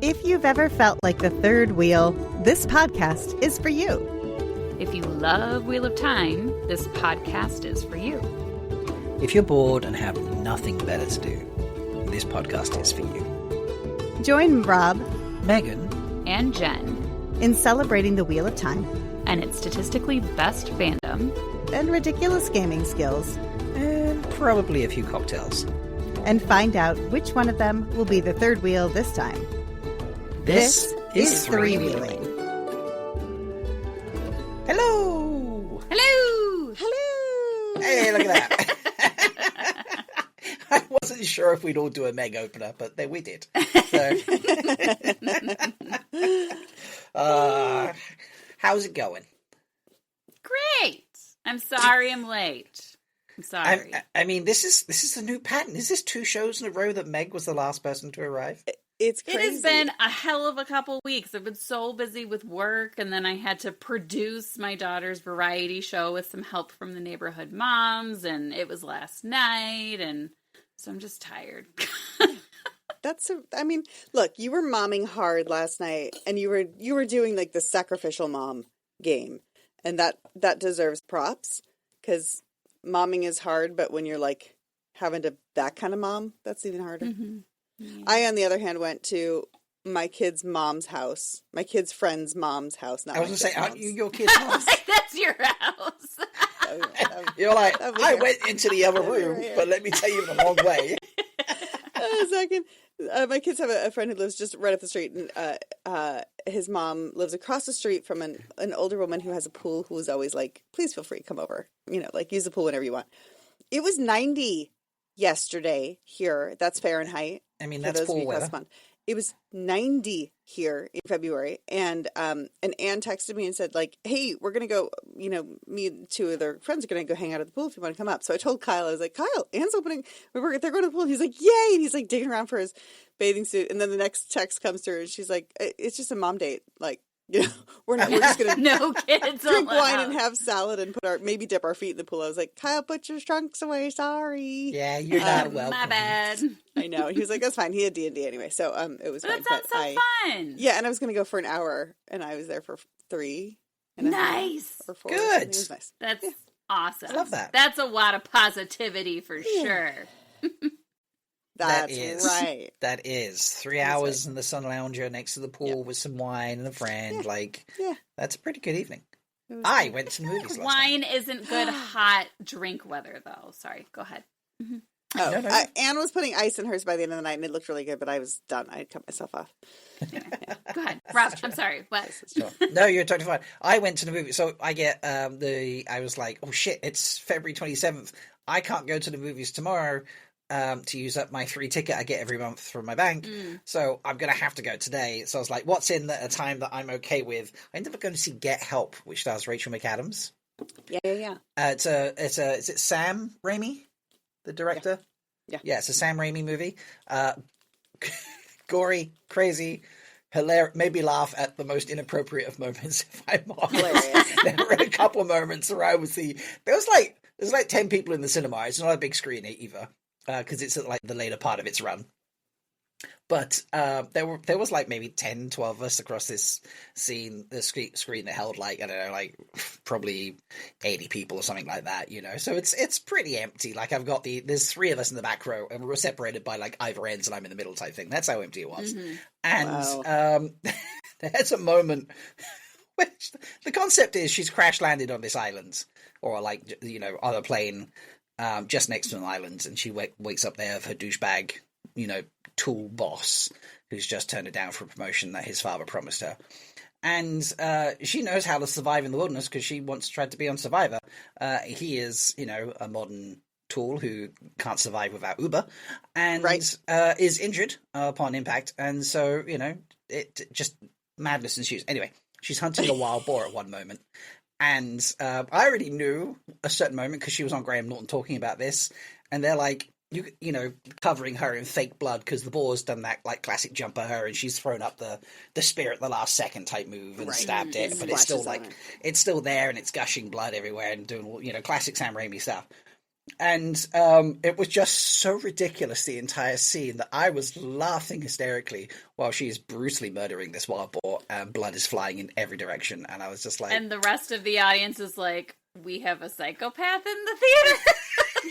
If you've ever felt like the third wheel, this podcast is for you. If you love Wheel of Time, this podcast is for you. If you're bored and have nothing better to do, this podcast is for you. Join Rob, Megan, and Jen in celebrating the Wheel of Time and its statistically best fandom and ridiculous gaming skills, and probably a few cocktails. And find out which one of them will be the third wheel this time. This is three-wheeling. Hello! Hello! Hello! Hey, look at that. I wasn't sure if we'd all do a Meg opener, but then we did. So. How's it going? Great! I'm sorry I'm late. I'm sorry. I mean, this is the new pattern. Is this 2 shows in a row that Meg was the last person to arrive? It's crazy. It has been a hell of a couple weeks. I've been so busy with work, and then I had to produce my daughter's variety show with some help from the neighborhood moms, and it was last night, and so I'm just tired. Look, you were momming hard last night, and you were doing like the sacrificial mom game, and that deserves props, because momming is hard, but when you're like having to that kind of mom, that's even harder. Mm-hmm. Yeah. I, on the other hand, went to my kid's mom's house, my kid's friend's mom's house. Not I was going to say, aren't you your kid's mom? That's your house. You're like, I went into the other room, but let me tell you the long way. A second. My kids have a friend who lives just right up the street, and his mom lives across the street from an older woman who has a pool, who is always like, please feel free, come over. Like, use the pool whenever you want. It was 90 yesterday here. That's Fahrenheit. I mean, that's pool weather. It was 90 here in February, and Anne texted me and said, like, hey, we're going to go, me and 2 of their friends are going to go hang out at the pool if you want to come up. So I told Kyle, I was like, Kyle, Anne's opening, they're going to the pool. And he's like, yay! And he's like digging around for his bathing suit. And then the next text comes through, and she's like, it's just a mom date. Like, we're just going to no kids drink wine and have salad and maybe dip our feet in the pool. I was like, Kyle, put your trunks away. Sorry. Yeah, you're not welcome. My bad. I know. He was like, that's fine. He had D&D anyway. So it was fine. That sounds so fun. Yeah, and I was going to go for an hour, and I was there for 3. Nice. Or 4. Good. It was nice. That's awesome. I love that. That's a lot of positivity for sure. That's right. That is 3 hours in the sun lounger next to the pool with some wine and a friend. That's a pretty good evening. I went to the movies last Wine night. isn't good hot drink weather, though. Sorry, go ahead. Mm-hmm. Oh, No. Anne was putting ice in hers by the end of the night, and it looked really good, but I was done. I had cut myself off. Go ahead, Rob. I'm sorry. What? Sure. No, you're totally fine. I went to the movie, so I get I was like, oh shit, it's February 27th. I can't go to the movies tomorrow to use up my free ticket I get every month from my bank. So I'm going to have to go today. So I was like, what's in a time that I'm okay with? I ended up going to see Get Help, which stars Rachel McAdams. Yeah. Is it Sam Raimi, the director? Yeah, it's a Sam Raimi movie. Gory, crazy, hilarious, made me laugh at the most inappropriate of moments, if I'm honest. There were a couple of moments where I would see, there's like 10 people in the cinema. It's not a big screen either, because it's at like the later part of its run. But there was like maybe 10, 12 of us across this scene, the screen that held like, I don't know, like probably 80 people or something like that, So it's pretty empty. Like there's 3 of us in the back row, and we were separated by like either ends, and I'm in the middle type thing. That's how empty it was. Mm-hmm. And there's a moment which the concept is she's crash landed on this island, or like, on a plane just next to an island, and she wakes up there with her douchebag, tool boss who's just turned it down for a promotion that his father promised her. And she knows how to survive in the wilderness because she once tried to be on Survivor. He is, a modern tool who can't survive without Uber, and is injured upon impact. And so, it just madness ensues. Anyway, she's hunting a wild boar at one moment. And I already knew a certain moment because she was on Graham Norton talking about this. And they're like, covering her in fake blood because the boar's done that like classic jump at her, and she's thrown up the spear at the last second type move and stabbed it, but it's still like it's still there and it's gushing blood everywhere and doing classic Sam Raimi stuff. And it was just so ridiculous, the entire scene, that I was laughing hysterically while she is brutally murdering this wild boar and blood is flying in every direction. And I was just like... And the rest of the audience is like, we have a psychopath in the theater?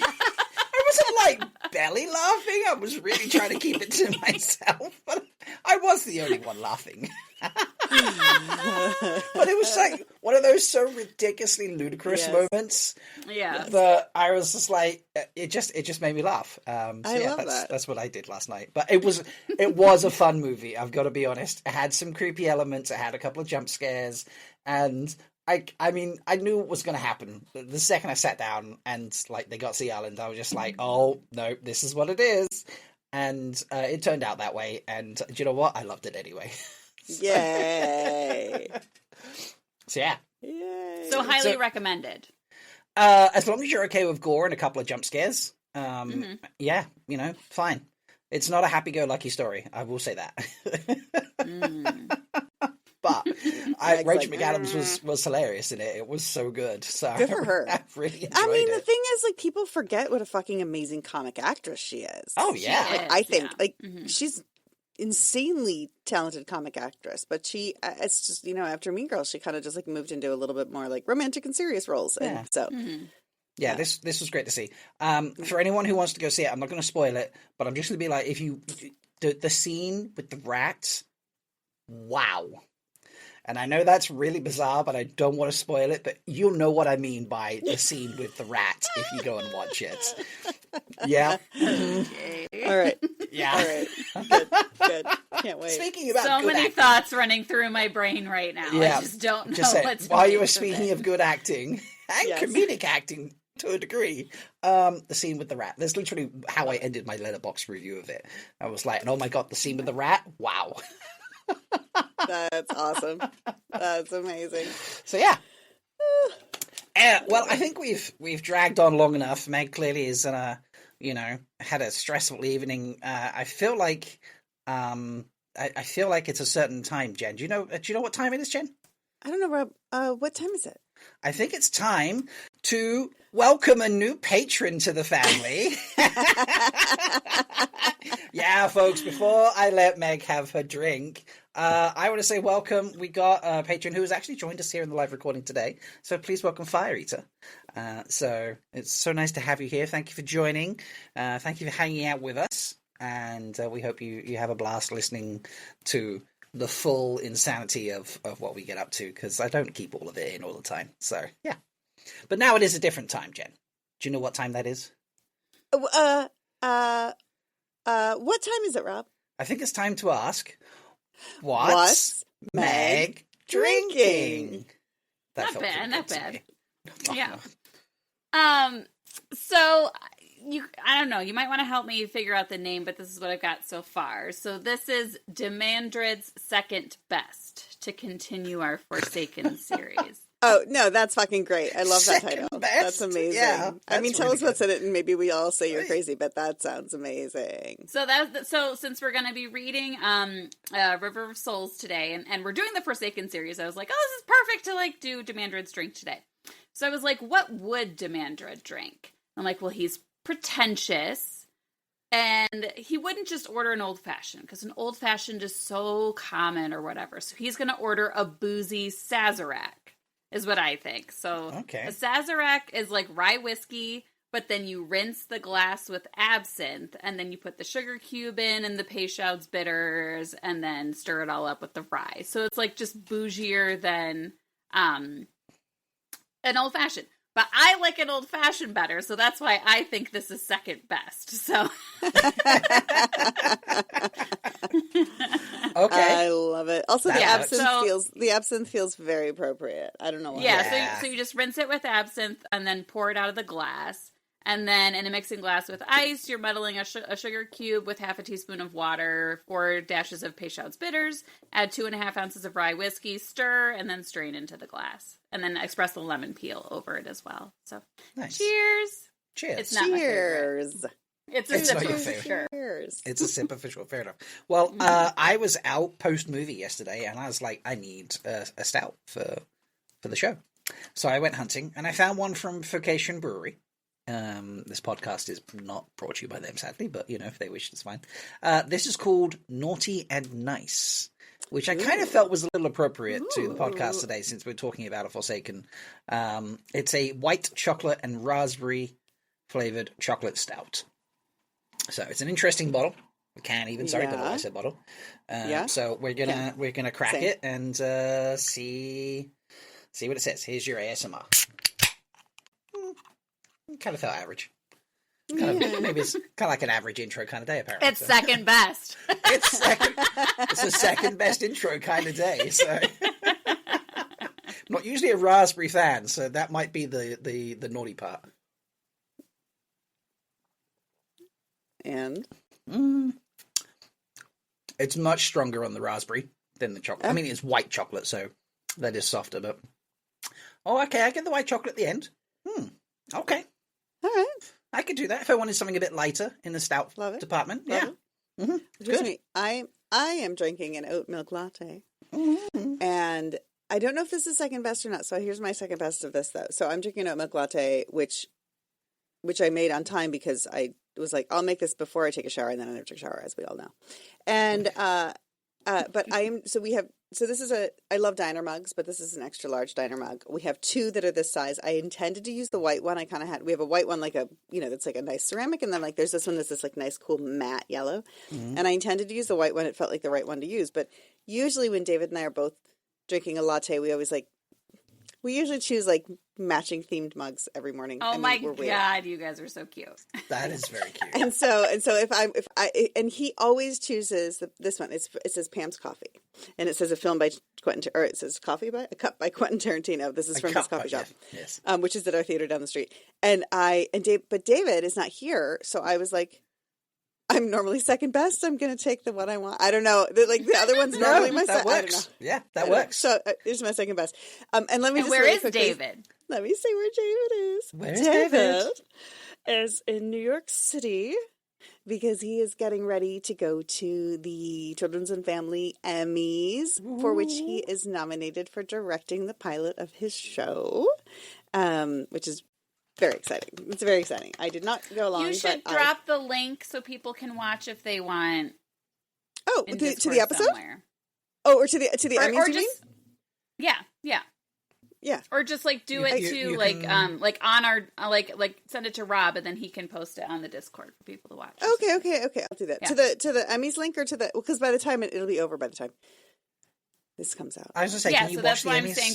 I wasn't like belly laughing. I was really trying to keep it to myself. But I was the only one laughing. But it was like one of those so ridiculously ludicrous moments. Yeah. That I was just like, it just made me laugh. I love that. That's what I did last night. But it was a fun movie. I've got to be honest. It had some creepy elements. It had a couple of jump scares, and I mean, I knew what was going to happen. The second I sat down and like they got to the island, I was just like, oh no, this is what it is. And it turned out that way. And do you know what? I loved it anyway. Yay! So yeah. Yay! So highly recommended. As long as you're okay with gore and a couple of jump scares, yeah, fine. It's not a happy-go-lucky story. I will say that. But Rachel McAdams was hilarious in it. It was so good. So good for her. I really enjoyed it. The thing is, like, people forget what a fucking amazing comic actress she is. Oh yeah, I think she's insanely talented comic actress, but she it's just after Mean Girls she kind of just like moved into a little bit more like romantic and serious roles, and so yeah, this was great to see. For anyone who wants to go see it, I'm not going to spoil it, but I'm just going to be like, if you the scene with the rats, wow. And I know that's really bizarre, but I don't want to spoil it, but you'll know what I mean by the scene with the rat if you go and watch it. Yeah. Okay. All right. Yeah. All right. Good. Can't wait. Speaking about so good many acting, thoughts running through my brain right now. Yeah. I just don't know what's while you were speaking of good acting and comedic acting to a degree, the scene with the rat. That's literally how I ended my Letterboxd review of it. I was like, oh my god, the scene with the rat? Wow. That's awesome. That's amazing. So yeah. Well, I think we've dragged on long enough. Meg clearly is had a stressful evening. I feel like I feel like it's a certain time, Jen. Do you know what time it is, Jen? I don't know, Rob. What time is it? I think it's time to welcome a new patron to the family. Yeah, folks, before I let Meg have her drink, I want to say welcome. We got a patron who has actually joined us here in the live recording today. So please welcome Fire Eater. So it's so nice to have you here. Thank you for joining. Thank you for hanging out with us. And we hope you have a blast listening to the full insanity of what we get up to, because I don't keep all of it in all the time. So, yeah. But now it is a different time, Jen. Do you know what time that is? What time is it, Rob? I think it's time to ask, what's Meg drinking? Not bad. Yeah. So I don't know, you might want to help me figure out the name, but this is what I've got so far. So this is Demandred's second best to continue our Forsaken series. Oh, no, that's fucking great. I love that title. Best? That's amazing. Yeah, I mean, tell really us what's in it, and maybe we all say you're crazy, but that sounds amazing. So since we're going to be reading River of Souls today, and we're doing the Forsaken series, I was like, oh, this is perfect to like do Demandred's drink today. So I was like, what would Demandred drink? I'm like, well, he's pretentious, and he wouldn't just order an old fashioned, because an old fashioned is so common or whatever. So he's going to order a boozy Sazerac, is what I think. So okay. A Sazerac is like rye whiskey, but then you rinse the glass with absinthe, and then you put the sugar cube in and the Peychaud's bitters, and then stir it all up with the rye. So it's like just bougier than an old fashioned. But I like an old-fashioned better, so that's why I think this is second best. So, okay, I love it. Also, the works. absinthe feels very appropriate. I don't know why. Yeah. So you just rinse it with absinthe and then pour it out of the glass. And then in a mixing glass with ice, you're muddling a sugar cube with half a teaspoon of water, 4 dashes of Peychaud's bitters, add 2.5 ounces of rye whiskey, stir, and then strain into the glass. And then express the lemon peel over it as well. So, nice. Cheers. Cheers. It's not my favorite. It's a sip for sure. Cheers. It's a sip official. Fair enough. Well, I was out post-movie yesterday, and I was like, I need a stout for the show. So I went hunting, and I found one from Peychaud Brewery. This podcast is not brought to you by them, sadly, but, if they wish, it's fine. This is called Naughty and Nice, which I kind of felt was a little appropriate to the podcast today, since we're talking about a Forsaken. It's a white chocolate and raspberry flavored chocolate stout. So it's an interesting bottle. Can even, sorry, but I said bottle. So we're gonna crack it and see what it says. Here's your ASMR. Kind of felt average. Maybe it's kind of like an average intro kind of day, apparently. It's second best. It's a second best intro kind of day. So I'm not usually a raspberry fan, so that might be the naughty part. And it's much stronger on the raspberry than the chocolate. I mean, it's white chocolate, so that is softer. But okay, I get the white chocolate at the end. Okay, all right, I could do that if I wanted something a bit lighter in the stout department. Love it. Excuse me, I am drinking an oat milk latte, and I don't know if this is second best or not. So here's my second best of this, though. So I'm drinking an oat milk latte, which I made on time because I was like, I'll make this before I take a shower, and then I never took a shower, as we all know. And but this is I love diner mugs, but this is an extra large diner mug. We have two that are this size. I intended to use the white one. We have a white one, like that's like a nice ceramic, and then like there's this one that's this like nice cool matte yellow. And I intended to use the white one. It felt like the right one to use, but usually when David and I are both drinking a latte, we usually choose like matching themed mugs every morning. Oh my God, you guys are so cute. That is very cute. And so if he always chooses this one. It says Pam's Coffee, and it says a film by Quentin, or it says a cup by Quentin Tarantino. This is from his coffee shop, yes, which is at our theater down the street. But David is not here, so I was like, I'm normally second best. I'm going to take the one I want. I don't know. The other one's normally my second. I don't know. Yeah, that works. So here's my second best. And let me just where really is quickly, David? Let me see where David is. Where's David? Is in New York City because he is getting ready to go to the Children's and Family Emmys, for which he is nominated for directing the pilot of his show, which is very exciting. It's very exciting. I did not go along. You should drop the link so people can watch if they want. Oh, to the episode? Somewhere. Oh, or to the Emmys, or you mean? Yeah. Or just like do it too, like on our like send it to Rob, and then he can post it on the Discord for people to watch. Okay. I'll do that. Yeah. To the Emmys link, or because by the time it'll be over by the time this comes out. I was going to say, can you watch that's the why Emmys? I'm saying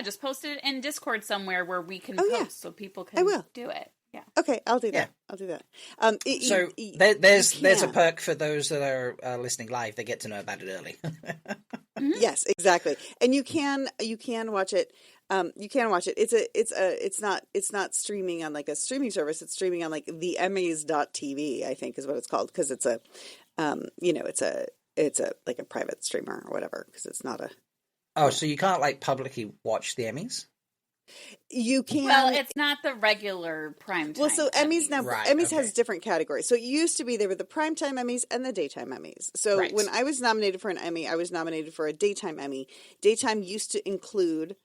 just post it in Discord somewhere where we can post so people can do it. Yeah. Okay, I'll do that. I'll do that. There's a perk for those that are listening live. They get to know about it early. Yes, exactly. And you can watch it. You can watch it. It's not streaming on like a streaming service. It's streaming on like the Emmys.tv, I think is what it's called, because it's a like a private streamer or whatever, because it's not a. Oh, so you can't like publicly watch the Emmys? You can. Well, it's not the regular primetime. Well, so Emmys now. Right, Emmys okay. has different categories. So it used to be there were the primetime Emmys and the daytime Emmys. So when I was nominated for an Emmy, I was nominated for a daytime Emmy. Daytime used to include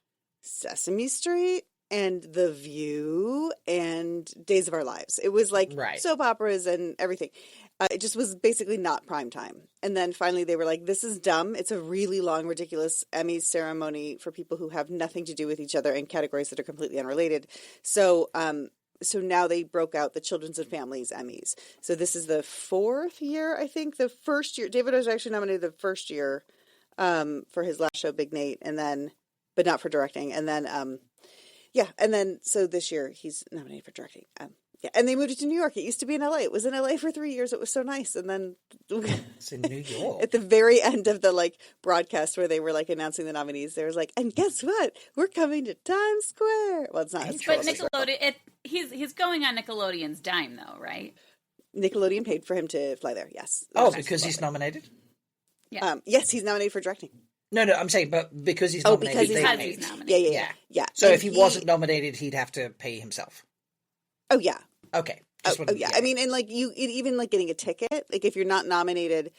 Sesame Street and The View and Days of Our Lives. It was like soap operas and everything. It just was basically not prime time. And then finally they were like, this is dumb. It's a really long, ridiculous Emmy ceremony for people who have nothing to do with each other in categories that are completely unrelated. So now they broke out the Children's and Families Emmys. So this is the fourth year, I think. The first year, David was actually nominated the first year for his last show, Big Nate, but not for directing. And then, so this year he's nominated for directing. And they moved it to New York. It used to be in LA. It was in LA for 3 years. It was so nice. And then it's in New York. At the very end of the like broadcast where they were like announcing the nominees, there was like, and guess what? We're coming to Times Square. Well, it's not. But Nickelodeon, he's going on Nickelodeon's dime though, right? Nickelodeon paid for him to fly there. Yes. Oh, because he's nominated? Yeah. Yes, he's nominated for directing. No, I'm saying, but because he's nominated. Because he's nominated. Yeah. So if he wasn't nominated, he'd have to pay himself. Oh yeah. Okay. Yeah. I mean, and like even like getting a ticket, like if you're not nominated,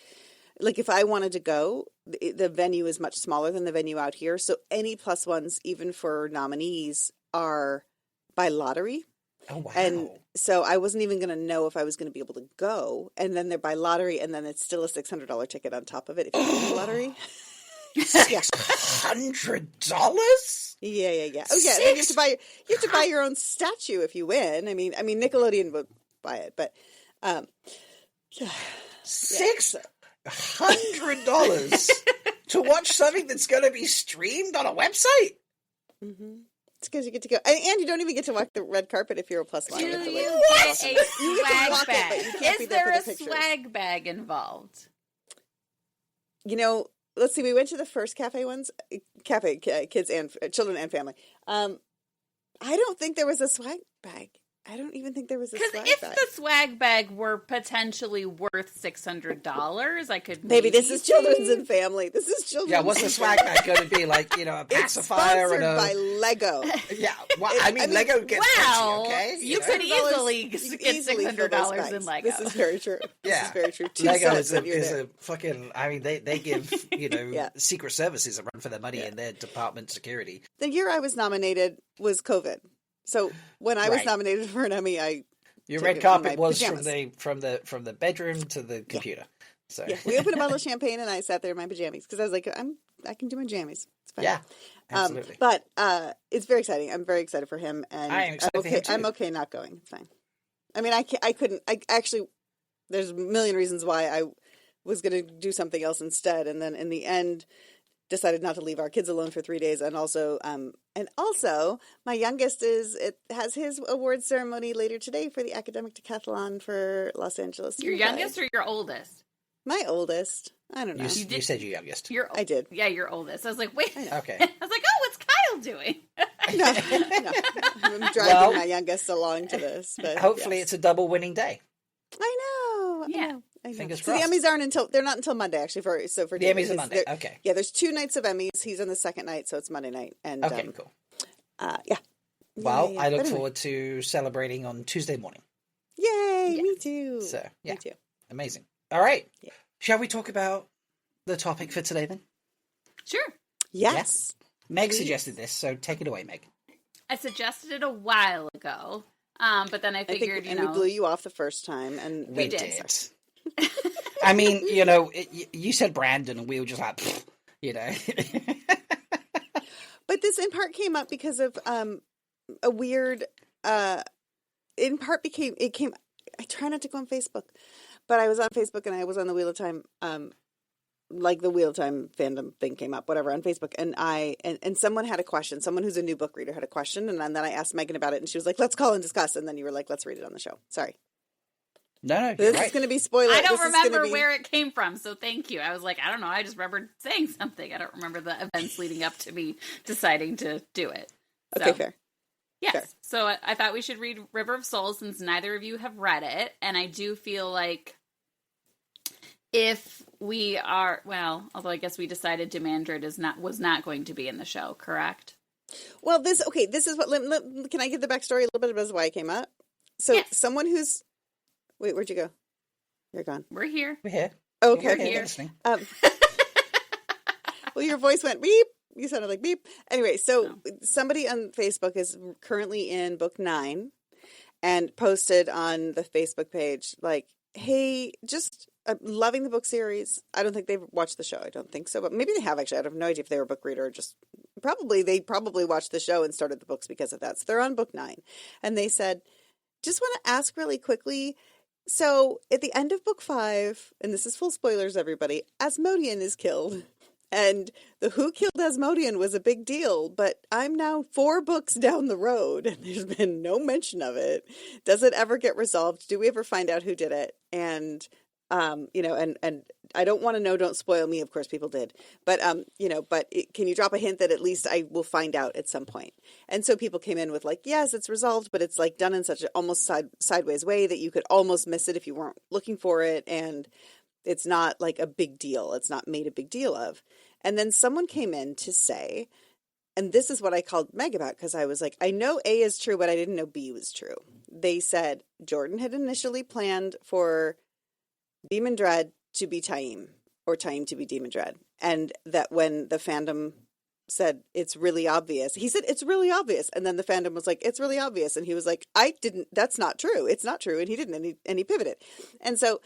like if I wanted to go, the venue is much smaller than the venue out here. So any plus ones, even for nominees, are by lottery. Oh, wow. And so I wasn't even going to know if I was going to be able to go. And then they're by lottery, and then it's still a $600 ticket on top of it if you win the lottery. $600? Yeah. Oh yeah, and you have to buy your own statue if you win. I mean Nickelodeon would buy it, but $600 to watch something that's going to be streamed on a website? Mm-hmm. It's because you get to go, and you don't even get to walk the red carpet if you're a plus one. Do you get a swag bag? Is there a swag bag involved? Let's see. We went to the first cafe ones, kids and children and family. I don't think there was a swag bag. I don't even think there was a swag bag. Because if the swag bag were potentially worth $600, I could maybe this is children's and family. This is children's. Yeah, what's the swag bag going to be like? A pacifier and a by Lego. Yeah, well, Lego gets pricey, okay? You could easily get $600 in Lego. This is very true. Yeah, this is very true. Lego is a fucking. I mean, they give Secret Services a run for their money in their department security. The year I was nominated was COVID. So when I was nominated for an Emmy, your red carpet was from the bedroom to the computer. So we opened a bottle of champagne and I sat there in my pajamas because I was like, I can do my jammies. It's fine. Yeah, absolutely. But it's very exciting. I'm very excited for him, and I am excited for him too. I'm okay not going. It's fine. I mean, I couldn't. There's a million reasons why I was going to do something else instead, and then in the end, decided not to leave our kids alone for 3 days, and also my youngest has his award ceremony later today for the academic decathlon for Los Angeles. Your youngest or your oldest? My oldest. I don't know. You said your youngest. I did. Yeah, your oldest. I was like, wait. Okay. I was like, oh, what's Kyle doing? No. I'm driving my youngest along to this. But hopefully it's a double winning day. I know. Yeah. I know. Fingers so crossed. the Emmys they're not until Monday actually for the David. Emmys are Monday. Okay. Yeah, there's 2 nights of Emmys. He's on the second night, so it's Monday night. And okay, cool. Yeah. Well, I look forward to celebrating on Tuesday morning. Yay! Yeah. Me too. So yeah, me too. Amazing. All right. Yeah. Shall we talk about the topic for today then? Sure. Yes. Yeah. Meg suggested this, so take it away, Meg. I suggested it a while ago, but then I figured, we blew you off the first time, and we did. I mean, you said Brandon, and we were just like, But this in part came up because of a weird. In part it came. I try not to go on Facebook, but I was on Facebook and I was on the Wheel of Time. Like the Wheel of Time fandom thing came up, whatever, on Facebook, and and someone had a question. Someone who's a new book reader had a question, and then I asked Megan about it, and she was like, "Let's call and discuss." And then you were like, "Let's read it on the show." Sorry. No, this is going to be spoiler. I don't remember where it came from, so thank you. I was like, I don't know. I just remembered saying something. I don't remember the events leading up to me deciding to do it. So, okay, fair. Yes. Fair. So I thought we should read River of Souls since neither of you have read it, and I do feel like if we are, although I guess we decided Demandred was not going to be in the show, correct? Well, this is what. Can I give the backstory a little bit about why it came up? So yes. Someone who's wait, where'd you go? You're gone. We're here. We're here. Okay. We're here. Well, your voice went beep. You sounded like beep. Anyway, so somebody on Facebook is currently in book 9 and posted on the Facebook page like, hey, just loving the book series. I don't think they've watched the show. I don't think so, but maybe they have actually. I have no idea if they were a book reader or just they probably watched the show and started the books because of that. So they're on book 9 and they said, just want to ask really quickly. So at the end of book 5, and this is full spoilers, everybody, Asmodean is killed. And the who killed Asmodean was a big deal, but I'm now 4 books down the road and there's been no mention of it. Does it ever get resolved? Do we ever find out who did it? And, and I don't want to know, don't spoil me. Of course, people did. But, can you drop a hint that at least I will find out at some point? And so people came in with like, yes, it's resolved, but it's like done in such an almost sideways way that you could almost miss it if you weren't looking for it. And it's not like a big deal. It's not made a big deal of. And then someone came in to say, and this is what I called Meg about, because I was like, I know A is true, but I didn't know B was true. They said Jordan had initially planned for Demandred to be Taim, or Taim to be Demandred. And that when the fandom said, it's really obvious. He said, it's really obvious. And then the fandom was like, it's really obvious. And he was like, that's not true. It's not true. And he didn't. And he pivoted. And so,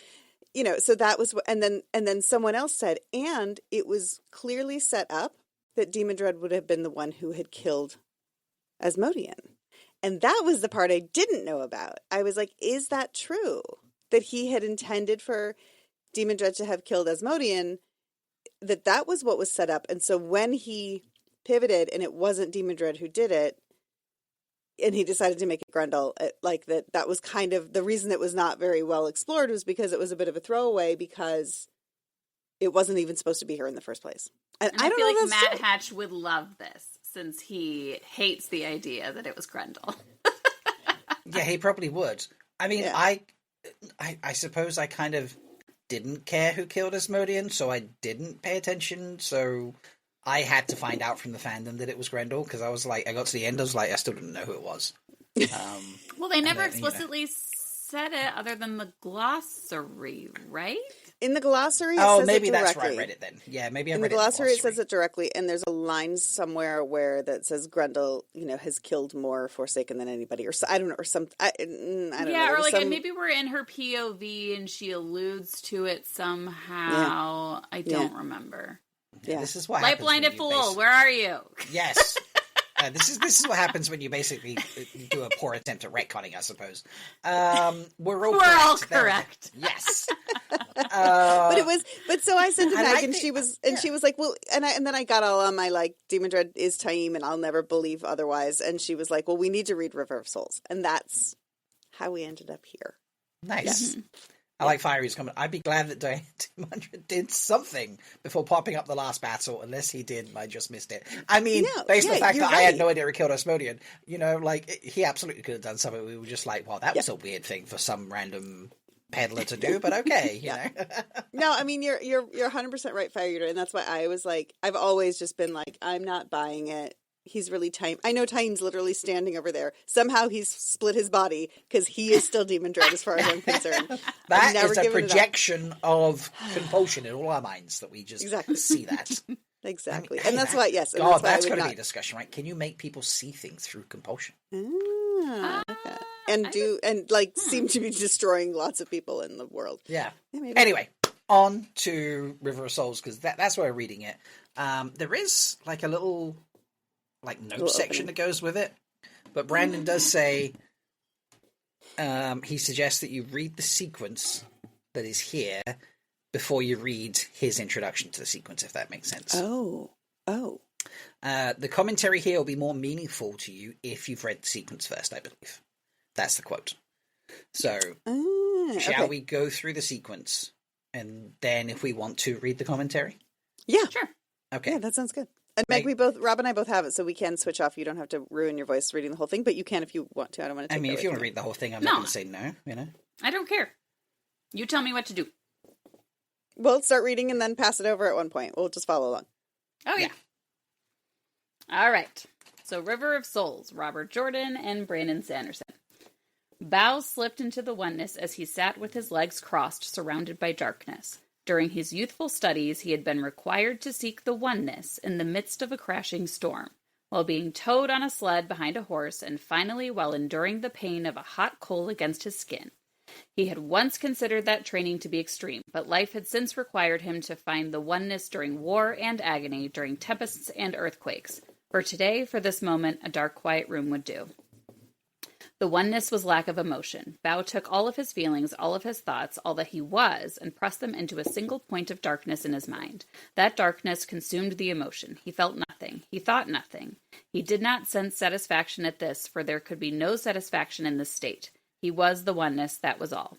so that was, and then someone else said, and it was clearly set up that Demandred would have been the one who had killed Asmodean. And that was the part I didn't know about. I was like, is that true? That he had intended for Demandred to have killed Asmodean, that was what was set up. And so when he pivoted and it wasn't Demandred who did it, and he decided to make it Grendel, like that was kind of the reason it was not very well explored, was because it was a bit of a throwaway, because it wasn't even supposed to be here in the first place. And I don't feel know like if that's Matt true. Hatch would love this, since he hates the idea that it was Grendel. Yeah, he probably would. I mean, Yeah. I suppose I kind of didn't care who killed Asmodean, so I didn't pay attention. So I had to find out from the fandom that it was Grendel, because I was like, I got to the end, I was like, I still didn't know who it was. Well, they never then, explicitly said it, other than the glossary, right? In the glossary, it Oh, says maybe it that's directly. where I read it then. Yeah, maybe I In read the it glossary, it says it directly, and there's a line somewhere where that says Grendel, has killed more Forsaken than anybody, or so, I don't know, or some, I don't know. Yeah, There or was like some- maybe we're in her POV and she alludes to it somehow. I don't remember. Yeah, Yeah. this is what Light happens when blinded you fool, where are you? Yes. This is what happens when you basically do a poor attempt at retconning, I suppose. We're all correct. There we go. correct. Yes. but so I said to I Meg, like and the- she was like, well, and then I got all on my like, Demandred is Taim, and I'll never believe otherwise. And she was like, well, we need to read River of Souls, and that's how we ended up here. Nice. I like Fiery's comment. I'd be glad that Demandred did something before popping up the last battle, unless he did and I just missed it. I mean, No, based on the fact you're that I had right. no idea he killed Asmodean, he absolutely could have done something. We were just like, well, that was a weird thing for some random peddler to do, but okay, you know. No, I mean, you're 100% right, Fire Eater, and that's why I was like, I've always just been like, I'm not buying it. He's really Taim. I know Taim's literally standing over there. Somehow he's split his body, because he is still Demandred as far as I'm concerned. That I've never is a given it up. projection of compulsion in all our minds that we just Exactly. see that. Exactly. I mean, and that's why, yes. And God, that's why that's I would got to not... be a discussion, right? Can you make people see things through compulsion? Okay. And seem to be destroying lots of people in the world. Yeah. Maybe. Anyway, on to River of Souls, because that's where we're reading it. There is like a little note section that goes with it, but Brandon does say he suggests that you read the sequence that is here before you read his introduction to the sequence, if that makes sense. Oh. The commentary here will be more meaningful to you if you've read the sequence first, I believe. That's the quote. So, shall we go through the sequence, and then if we want to read the commentary? Yeah. Sure. Okay. Yeah, that sounds good. And Meg, Rob and I both have it, so we can switch off. You don't have to ruin your voice reading the whole thing, but you can if you want to. I don't want to. I mean, if you want to read the whole thing, I'm not going to say no. You know, I don't care. You tell me what to do. We'll start reading and then pass it over at one point. We'll just follow along. Oh, yeah. All right. So, River of Souls, Robert Jordan and Brandon Sanderson. Bao slipped into the oneness as he sat with his legs crossed, surrounded by darkness. During his youthful studies, he had been required to seek the oneness in the midst of a crashing storm, while being towed on a sled behind a horse, and finally while enduring the pain of a hot coal against his skin. He had once considered that training to be extreme, but life had since required him to find the oneness during war and agony, during tempests and earthquakes. For today, for this moment, a dark, quiet room would do. The oneness was lack of emotion. Bao took all of his feelings, all of his thoughts, all that he was, and pressed them into a single point of darkness in his mind. That darkness consumed the emotion. He felt nothing. He thought nothing. He did not sense satisfaction at this, for there could be no satisfaction in this state. He was the oneness, that was all.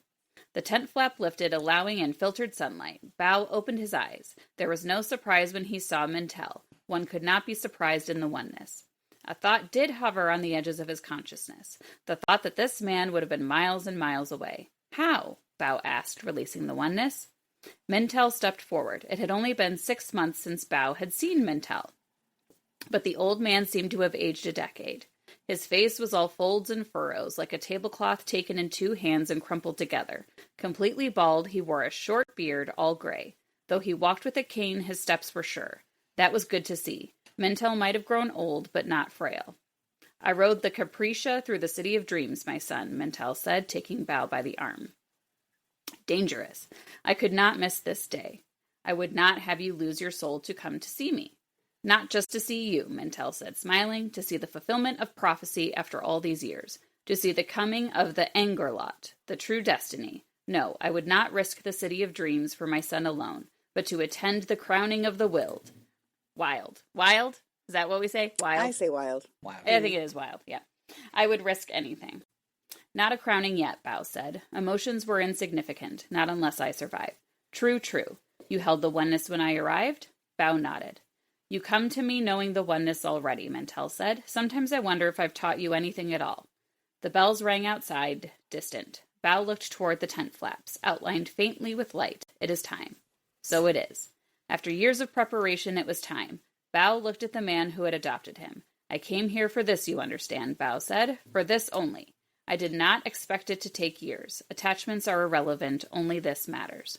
The tent flap lifted, allowing in filtered sunlight. Bao opened his eyes. There was no surprise when he saw Mintel. One could not be surprised in the oneness. A thought did hover on the edges of his consciousness. The thought that this man would have been miles and miles away. How? Bao asked, releasing the oneness. Mintel stepped forward. It had only been 6 months since Bao had seen Mintel, but the old man seemed to have aged a decade. His face was all folds and furrows, like a tablecloth taken in two hands and crumpled together. Completely bald, he wore a short beard, all gray. Though he walked with a cane, his steps were sure. That was good to see. Mintel might have grown old, but not frail. I rode the Capricia through the city of dreams, my son, Mintel said, taking Bao by the arm. Dangerous. I could not miss this day. I would not have you lose your soul to come to see me. Not just to see you, Mintel said, smiling, to see the fulfillment of prophecy after all these years, to see the coming of the Angorlot, the true destiny. No, I would not risk the city of dreams for my son alone, but to attend the crowning of the wild. Wild. Wild? Is that what we say? Wild? I say wild. Wow. I think it is wild, yeah. I would risk anything. Not a crowning yet, Bao said. Emotions were insignificant, not unless I survive. True, true. You held the oneness when I arrived? Bao nodded. You come to me knowing the oneness already, Mintel said. Sometimes I wonder if I've taught you anything at all. The bells rang outside, distant. Bao looked toward the tent flaps, outlined faintly with light. It is time. So it is. After years of preparation, it was time. Bao looked at the man who had adopted him. I came here for this, you understand, Bao said. For this only. I did not expect it to take years. Attachments are irrelevant. Only this matters.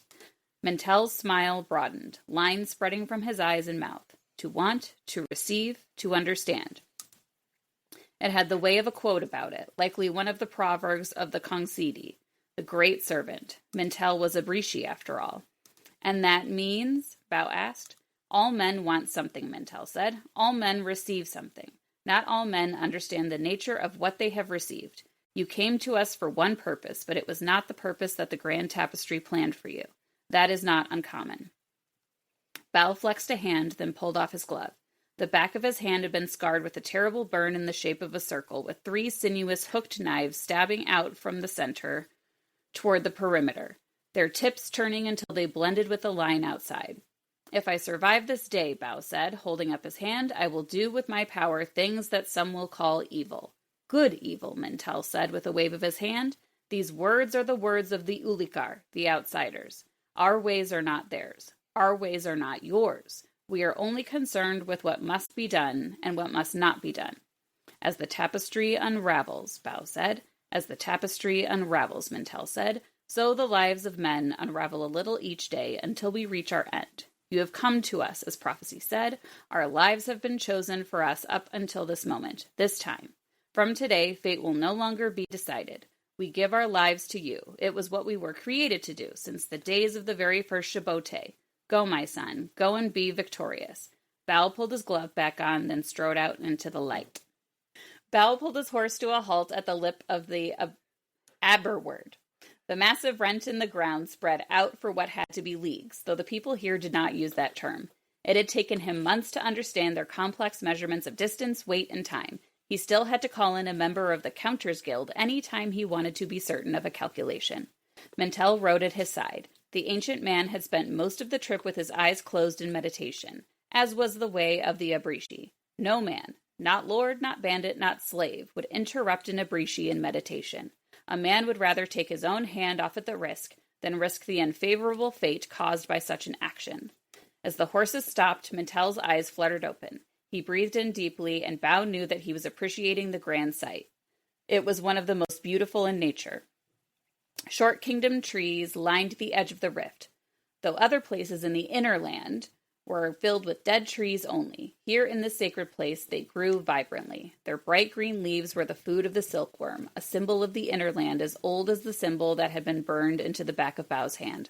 Mintel's smile broadened, lines spreading from his eyes and mouth. To want, to receive, to understand. It had the way of a quote about it, likely one of the proverbs of the Kongsidi, the great servant. Mintel was a Brishi, after all. And that means? Bao asked. All men want something, Mintel said. All men receive something. Not all men understand the nature of what they have received. You came to us for one purpose, but it was not the purpose that the grand tapestry planned for you. That is not uncommon. Bao flexed a hand, then pulled off his glove. The back of his hand had been scarred with a terrible burn in the shape of a circle, with 3 sinuous hooked knives stabbing out from the center toward the perimeter, their tips turning until they blended with the line outside. If I survive this day, Bao said, holding up his hand, I will do with my power things that some will call evil. Good evil, Mintel said with a wave of his hand. These words are the words of the Ulikar, the outsiders. Our ways are not theirs. Our ways are not yours. We are only concerned with what must be done and what must not be done. As the tapestry unravels, Bao said. As the tapestry unravels, Mintel said, so the lives of men unravel a little each day until we reach our end. You have come to us, as prophecy said. Our lives have been chosen for us up until this moment, this time. From today, fate will no longer be decided. We give our lives to you. It was what we were created to do since the days of the very first Shibote. Go, my son. Go and be victorious. Bao pulled his glove back on, then strode out into the light. Bao pulled his horse to a halt at the lip of the Aberward. The massive rent in the ground spread out for what had to be leagues, though the people here did not use that term. It had taken him months to understand their complex measurements of distance, weight, and time. He still had to call in a member of the Counters Guild any time he wanted to be certain of a calculation. Mintel rode at his side. The ancient man had spent most of the trip with his eyes closed in meditation, as was the way of the Abrishi. No man, not lord, not bandit, not slave, would interrupt an Abrishi in meditation. A man would rather take his own hand off at the risk than risk the unfavorable fate caused by such an action. As the horses stopped, Mintel's eyes fluttered open. He breathed in deeply, and Bao knew that he was appreciating the grand sight. It was one of the most beautiful in nature. Short kingdom trees lined the edge of the rift, though other places in the inner land were filled with dead trees only. Here in this sacred place they grew vibrantly. Their bright green leaves were the food of the silkworm, a symbol of the inner land as old as the symbol that had been burned into the back of Bao's hand.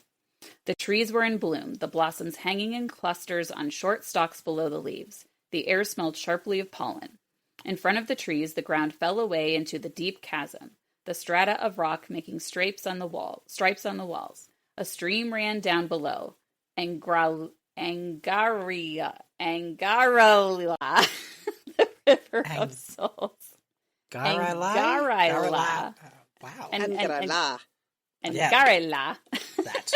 The trees were in bloom, the blossoms hanging in clusters on short stalks below the leaves. The air smelled sharply of pollen. In front of the trees, the ground fell away into the deep chasm, the strata of rock making stripes on the walls. A stream ran down below. Angarala, the river of souls. Garila. Wow. Angarala. Garila. That.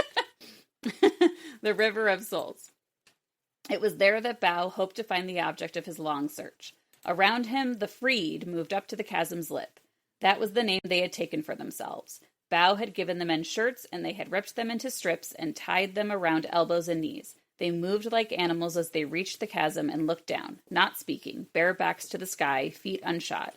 The river of souls. It was there that Bao hoped to find the object of his long search. Around him, the freed moved up to the chasm's lip. That was the name they had taken for themselves. Bao had given the men shirts, and they had ripped them into strips and tied them around elbows and knees. They moved like animals as they reached the chasm and looked down, not speaking, bare backs to the sky, feet unshod.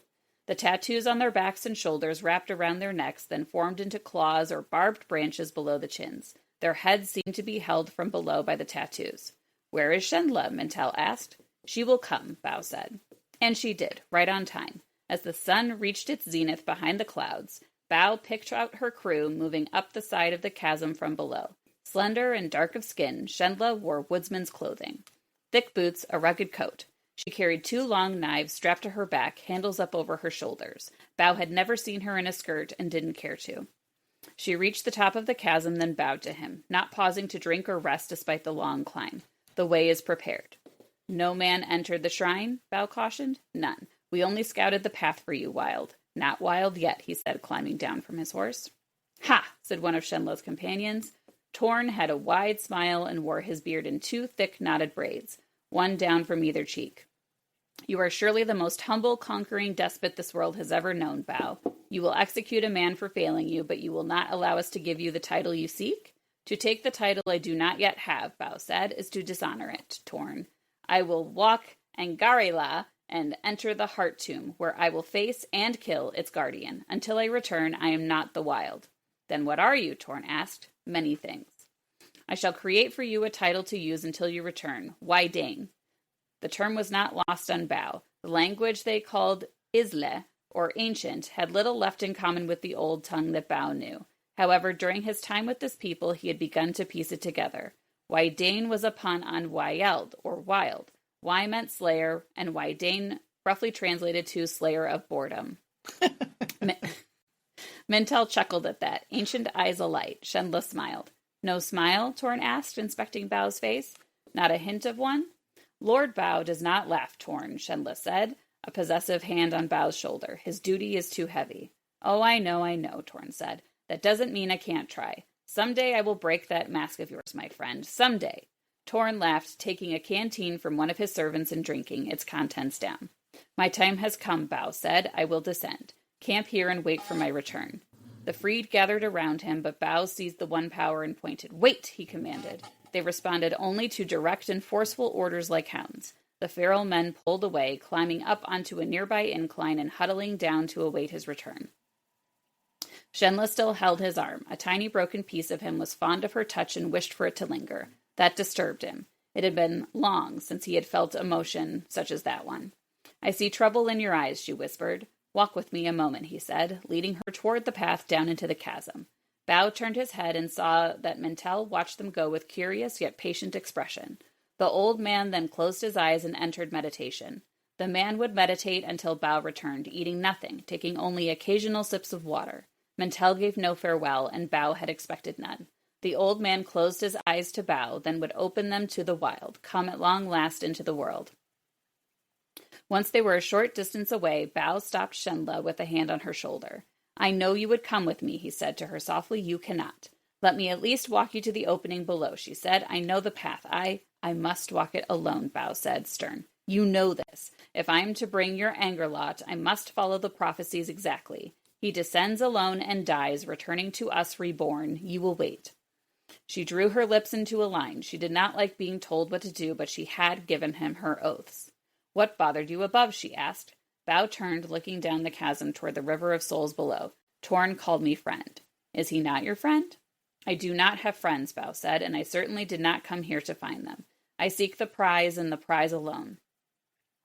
The tattoos on their backs and shoulders wrapped around their necks, then formed into claws or barbed branches below the chins. Their heads seemed to be held from below by the tattoos. Where is Shenla? Mintel asked. She will come, Bao said. And she did, right on time. As the sun reached its zenith behind the clouds, Bao picked out her crew moving up the side of the chasm from below. Slender and dark of skin, Shendla wore woodsman's clothing. Thick boots, a rugged coat. She carried 2 long knives strapped to her back, handles up over her shoulders. Bao had never seen her in a skirt and didn't care to. She reached the top of the chasm, then bowed to him, not pausing to drink or rest despite the long climb. The way is prepared. No man entered the shrine, Bao cautioned. None. We only scouted the path for you, Wild. Not wild yet, he said, climbing down from his horse. Ha, said one of Shenla's companions. Torn had a wide smile and wore his beard in 2 thick knotted braids, one down from either cheek. You are surely the most humble, conquering despot this world has ever known, Bao. You will execute a man for failing you, but you will not allow us to give you the title you seek? To take the title I do not yet have, Bao said, is to dishonor it, Torn. I will walk Angarela and enter the heart tomb, where I will face and kill its guardian. Until I return, I am not the Wild. Then what are you? Torn asked. Many things. I shall create for you a title to use until you return. Why Dane? The term was not lost on Bao. The language they called Isle, or ancient, had little left in common with the old tongue that Bao knew. However, during his time with this people, he had begun to piece it together. Wydane was a pun on Wyeld, or wild. Y meant slayer, and Wydane roughly translated to slayer of boredom. Mintel chuckled at that, ancient eyes alight. Shendla smiled. No smile? Torn asked, inspecting Bao's face. Not a hint of one? Lord Bao does not laugh, Torn, Shendla said, a possessive hand on Bao's shoulder. His duty is too heavy. Oh, I know, Torn said. That doesn't mean I can't try. Someday I will break that mask of yours, my friend. Someday. Torn laughed, taking a canteen from one of his servants and drinking its contents down. My time has come, Bao said. I will descend. Camp here and wait for my return. The freed gathered around him, but Bao seized the one power and pointed. Wait, he commanded. They responded only to direct and forceful orders like hounds. The feral men pulled away, climbing up onto a nearby incline and huddling down to await his return. Shenla still held his arm. A tiny broken piece of him was fond of her touch and wished for it to linger. That disturbed him. It had been long since he had felt emotion such as that one. I see trouble in your eyes, she whispered. Walk with me a moment, he said, leading her toward the path down into the chasm. Bao turned his head and saw that Mintel watched them go with curious yet patient expression. The old man then closed his eyes and entered meditation. The man would meditate until Bao returned, eating nothing, taking only occasional sips of water. Mintel gave no farewell, and Bao had expected none. The old man closed his eyes to Bao, then would open them to the wild, come at long last into the world. Once they were a short distance away, Bao stopped Shenla with a hand on her shoulder. I know you would come with me, he said to her softly. You cannot. Let me at least walk you to the opening below, she said. I know the path. I must walk it alone, Bao said, stern. You know this. If I am to bring your anger lot, I must follow the prophecies exactly. He descends alone and dies, returning to us reborn. You will wait. She drew her lips into a line. She did not like being told what to do, but she had given him her oaths. What bothered you above? She asked. Bao turned, looking down the chasm toward the river of souls below. Torn called me friend. Is he not your friend? I do not have friends, Bao said, and I certainly did not come here to find them. I seek the prize and the prize alone.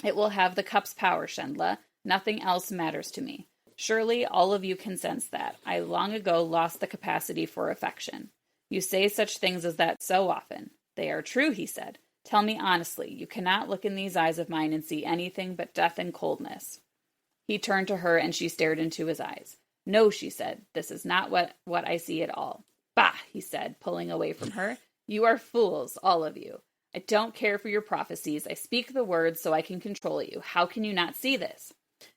It will have the cup's power, Shendla. Nothing else matters to me. Surely all of you can sense that. I long ago lost the capacity for affection. You say such things as that so often. They are true, he said. Tell me honestly, you cannot look in these eyes of mine and see anything but death and coldness. He turned to her, and she stared into his eyes. No, she said, this is not what I see at all. Bah, he said, pulling away from her. You are fools, all of you. I don't care for your prophecies. I speak the words so I can control you. How can you not see this?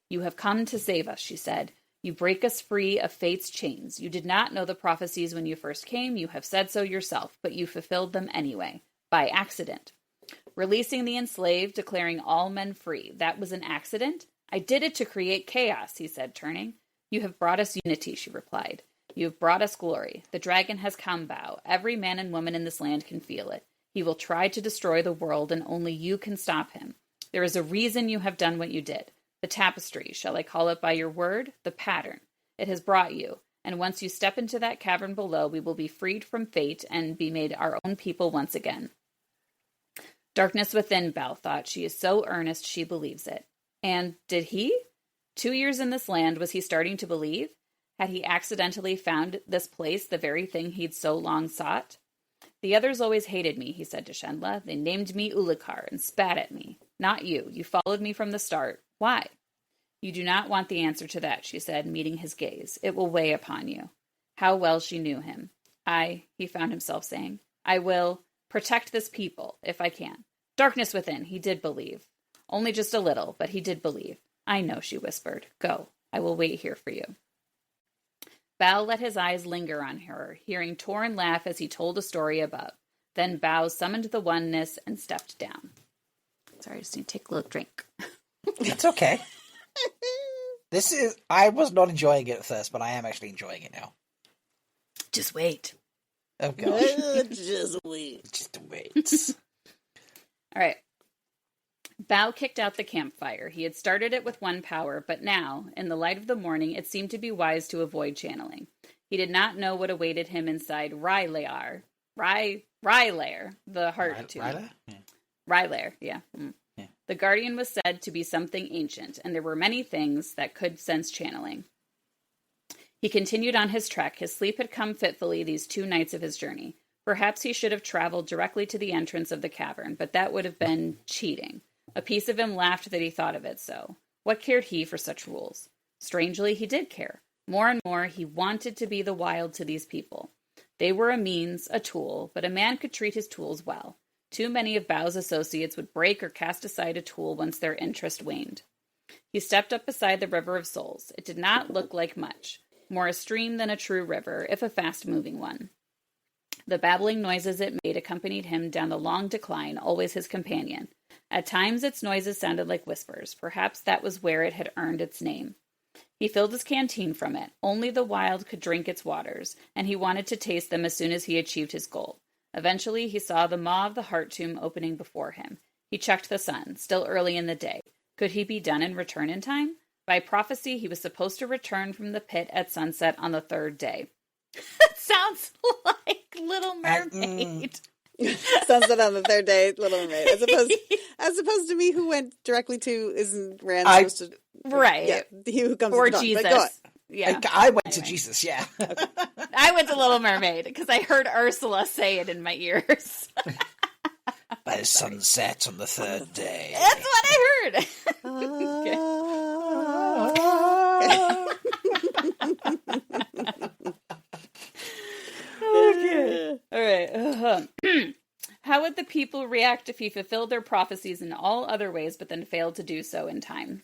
You have come to save us, she said. You break us free of fate's chains. You did not know the prophecies when you first came. You have said so yourself, but you fulfilled them anyway, by accident. Releasing the enslaved, declaring all men free. That was an accident? I did it to create chaos, he said, turning. You have brought us unity, she replied. You have brought us glory. The dragon has come, Bao. Every man and woman in this land can feel it. He will try to destroy the world, and only you can stop him. There is a reason you have done what you did. The tapestry, shall I call it by your word? The pattern. It has brought you, and once you step into that cavern below, we will be freed from fate and be made our own people once again. Darkness within, Bao thought. She is so earnest she believes it. And did he? 2 years in this land, was he starting to believe? Had he accidentally found this place the very thing he'd so long sought? The others always hated me, he said to Shendla. They named me Ulikar and spat at me. Not you. You followed me from the start. Why? You do not want the answer to that, she said, meeting his gaze. It will weigh upon you. How well she knew him. He found himself saying, I will protect this people, if I can. Darkness within, he did believe. Only just a little, but he did believe. I know, she whispered. Go. I will wait here for you. Bao let his eyes linger on her, hearing Torn laugh as he told a story above. Then Bao summoned the oneness and stepped down. Sorry, I just need to take a little drink. It's okay. I was not enjoying it at first, but I am actually enjoying it now. Just wait. Oh, gosh. Just wait. Just wait. All right. Bao kicked out the campfire. He had started it with one power, but now, in the light of the morning, it seemed to be wise to avoid channeling. He did not know what awaited him inside Rylair, the heart tomb. Rylair? Yeah. Rylair, yeah. Mm. Yeah. The guardian was said to be something ancient, and there were many things that could sense channeling. He continued on his trek. His sleep had come fitfully these 2 nights of his journey. Perhaps he should have traveled directly to the entrance of the cavern, but that would have been cheating. A piece of him laughed that he thought of it so. What cared he for such rules? Strangely, he did care. More and more, he wanted to be the wild to these people. They were a means, a tool, but a man could treat his tools well. Too many of Bao's associates would break or cast aside a tool once their interest waned. He stepped up beside the River of Souls. It did not look like much. More a stream than a true river, if a fast-moving one. The babbling noises it made accompanied him down the long decline, always his companion. At times its noises sounded like whispers. Perhaps that was where it had earned its name. He filled his canteen from it. Only the wild could drink its waters, and he wanted to taste them as soon as he achieved his goal. Eventually, he saw the maw of the heart tomb opening before him. He checked the sun, still early in the day. Could he be done and return in time? By prophecy, he was supposed to return from the pit at sunset on the 3rd day. That sounds like Little Mermaid. Sunset on the 3rd day, Little Mermaid. As opposed to me, who went directly to supposed to right? Yeah, he who comes or to the dawn. Jesus. But go on. Yeah, I went to Jesus. Yeah, Okay. I went to Little Mermaid because I heard Ursula say it in my ears. By sunset on the 3rd day. That's what I heard. Okay. All right. How would the people react if he fulfilled their prophecies in all other ways, but then failed to do so in time?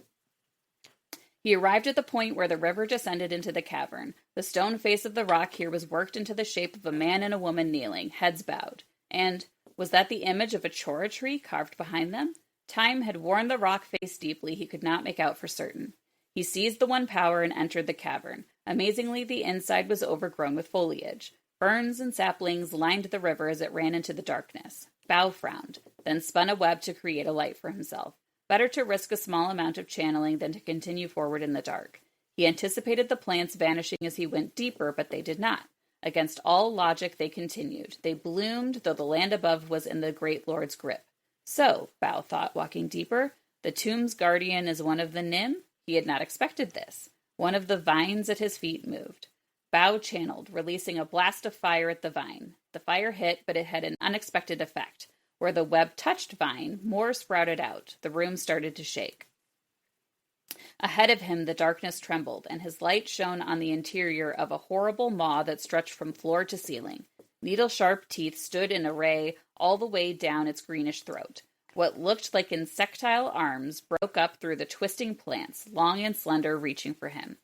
He arrived at the point where the river descended into the cavern. The stone face of the rock here was worked into the shape of a man and a woman kneeling, heads bowed. And was that the image of a chora tree carved behind them? Time had worn the rock face deeply. He could not make out for certain. He seized the one power and entered the cavern. Amazingly, the inside was overgrown with foliage. Ferns and saplings lined the river as it ran into the darkness. Bao frowned, then spun a web to create a light for himself. Better to risk a small amount of channeling than to continue forward in the dark. He anticipated the plants vanishing as he went deeper, but they did not. Against all logic, they continued. They bloomed, though the land above was in the great lord's grip. So, Bao thought, walking deeper, the tomb's guardian is one of the Nim? He had not expected this. One of the vines at his feet moved. Bao channeled, releasing a blast of fire at the vine. The fire hit, but it had an unexpected effect. Where the web touched vine, more sprouted out. The room started to shake. Ahead of him, the darkness trembled, and his light shone on the interior of a horrible maw that stretched from floor to ceiling. Needle-sharp teeth stood in array all the way down its greenish throat. What looked like insectile arms broke up through the twisting plants, long and slender, reaching for him.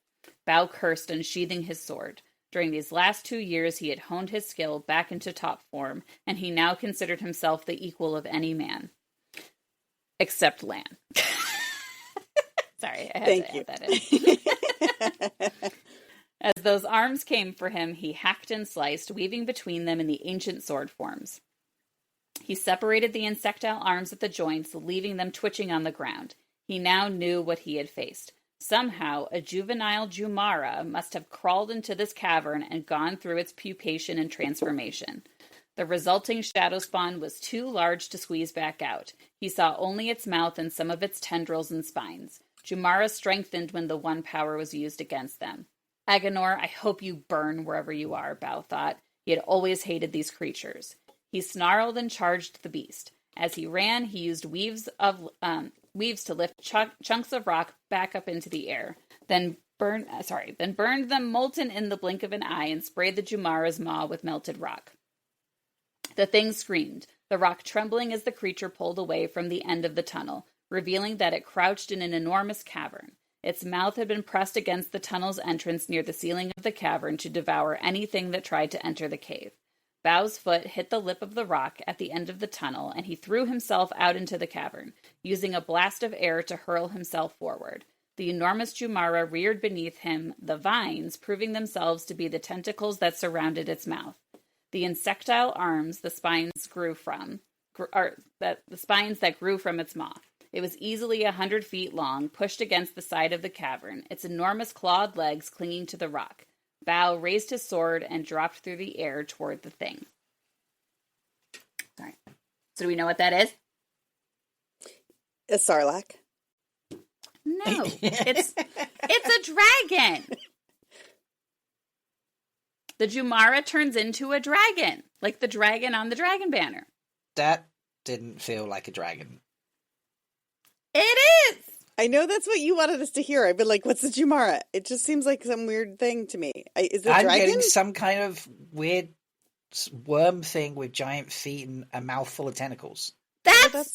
Bao cursed, unsheathing his sword. During these last 2 years, he had honed his skill back into top form, and he now considered himself the equal of any man. Except Lan. Sorry, I had to add that in. As those arms came for him, he hacked and sliced, weaving between them in the ancient sword forms. He separated the insectile arms at the joints, leaving them twitching on the ground. He now knew what he had faced. Somehow, a juvenile Jumara must have crawled into this cavern and gone through its pupation and transformation. The resulting shadow spawn was too large to squeeze back out. He saw only its mouth and some of its tendrils and spines. Jumara strengthened when the one power was used against them. Agenor, I hope you burn wherever you are, Bao thought. He had always hated these creatures. He snarled and charged the beast. As he ran, he used weaves to lift chunks of rock back up into the air, then burned them molten in the blink of an eye and sprayed the Jumara's maw with melted rock. The thing screamed, the rock trembling as the creature pulled away from the end of the tunnel, revealing that it crouched in an enormous cavern. Its mouth had been pressed against the tunnel's entrance near the ceiling of the cavern to devour anything that tried to enter the cave. Bao's foot hit the lip of the rock at the end of the tunnel, and he threw himself out into the cavern, using a blast of air to hurl himself forward. The enormous Jumara reared beneath him, the vines proving themselves to be the tentacles that surrounded its mouth. The insectile arms the spines that grew from its maw. It was easily 100 feet long, pushed against the side of the cavern, its enormous clawed legs clinging to the rock. Bao raised his sword and dropped through the air toward the thing. All right. So do we know what that is? A sarlacc. No, it's a dragon. The Jumara turns into a dragon, like the dragon on the dragon banner. That didn't feel like a dragon. It is! I know that's what you wanted us to hear. I've been like, what's the Jumara? It just seems like some weird thing to me. Is it a I'm dragon? getting some kind of weird worm thing with giant feet and a mouth full of tentacles.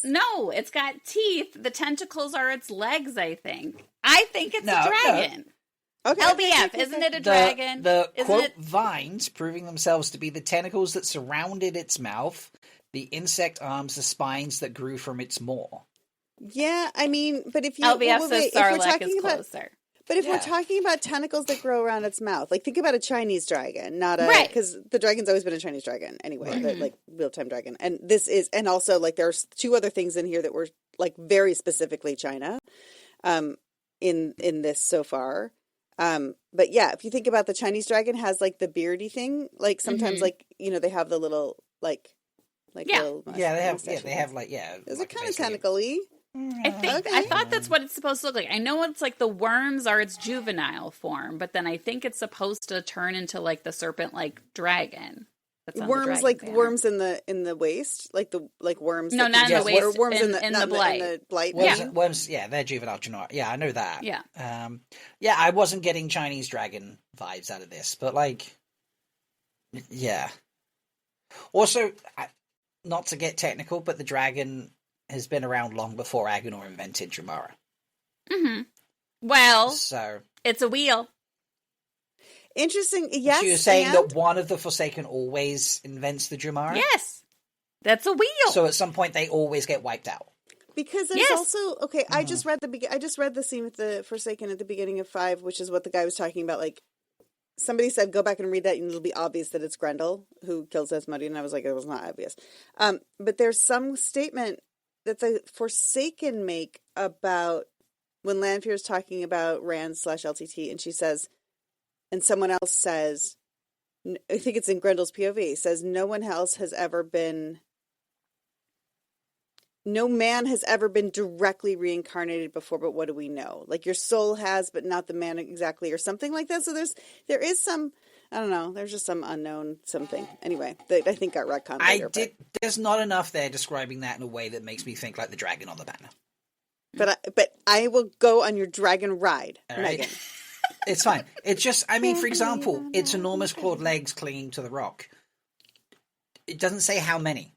No, it's got teeth. The tentacles are its legs, I think. I think it's a dragon. No. Okay. LBF, isn't it a dragon? The quote vines proving themselves to be the tentacles that surrounded its mouth, the insect arms, the spines that grew from its maw. Yeah, I mean, but if you LBF says Sarlacc is closer. But if we're talking about tentacles that grow around its mouth, like think about a Chinese dragon, not a because the dragon's always been a Chinese dragon anyway, the, like real-time dragon. And this is, and also like there's two other things in here that were like very specifically China, in this so far. But yeah, if you think about the Chinese dragon has like the beardy thing, like sometimes like they have the little little they have like Is it kind of tentacle-y? I thought that's what it's supposed to look like. I know it's like the worms are its juvenile form, but then I think it's supposed to turn into like the serpent-like dragon. Worms like banner. Worms in the waist, like worms. No, not in the waist. Or worms in the blight. In the blight. Worms, they're juvenile. Yeah, I know that. Yeah. I wasn't getting Chinese dragon vibes out of this, but like, yeah. Also, not to get technical, but the dragon has been around long before Agenor invented Jumara. Mm-hmm. Well, so it's a wheel. Interesting. Yes. So you're saying that one of the Forsaken always invents the Jumara? Yes. That's a wheel. So at some point they always get wiped out. Because there's also I just read the scene with the Forsaken at the beginning of 5, which is what the guy was talking about. Like somebody said, go back and read that, and it'll be obvious that it's Grendel who kills Asmodi, and I was like, it was not obvious. But there's some statement that the Forsaken make about when Lanfear is talking about Rand/LTT, and she says, and someone else says, I think it's in Grendel's POV, says no man has ever been directly reincarnated before, but what do we know? Like your soul has, but not the man exactly, or something like that. So there is some, I don't know, there's just some unknown something. Anyway, that I think got retconned later. There's not enough there describing that in a way that makes me think like the dragon on the banner. But I will go on your dragon ride, all right. Megan. It's fine. It's just, I mean, for example, its enormous clawed legs clinging to the rock. It doesn't say how many.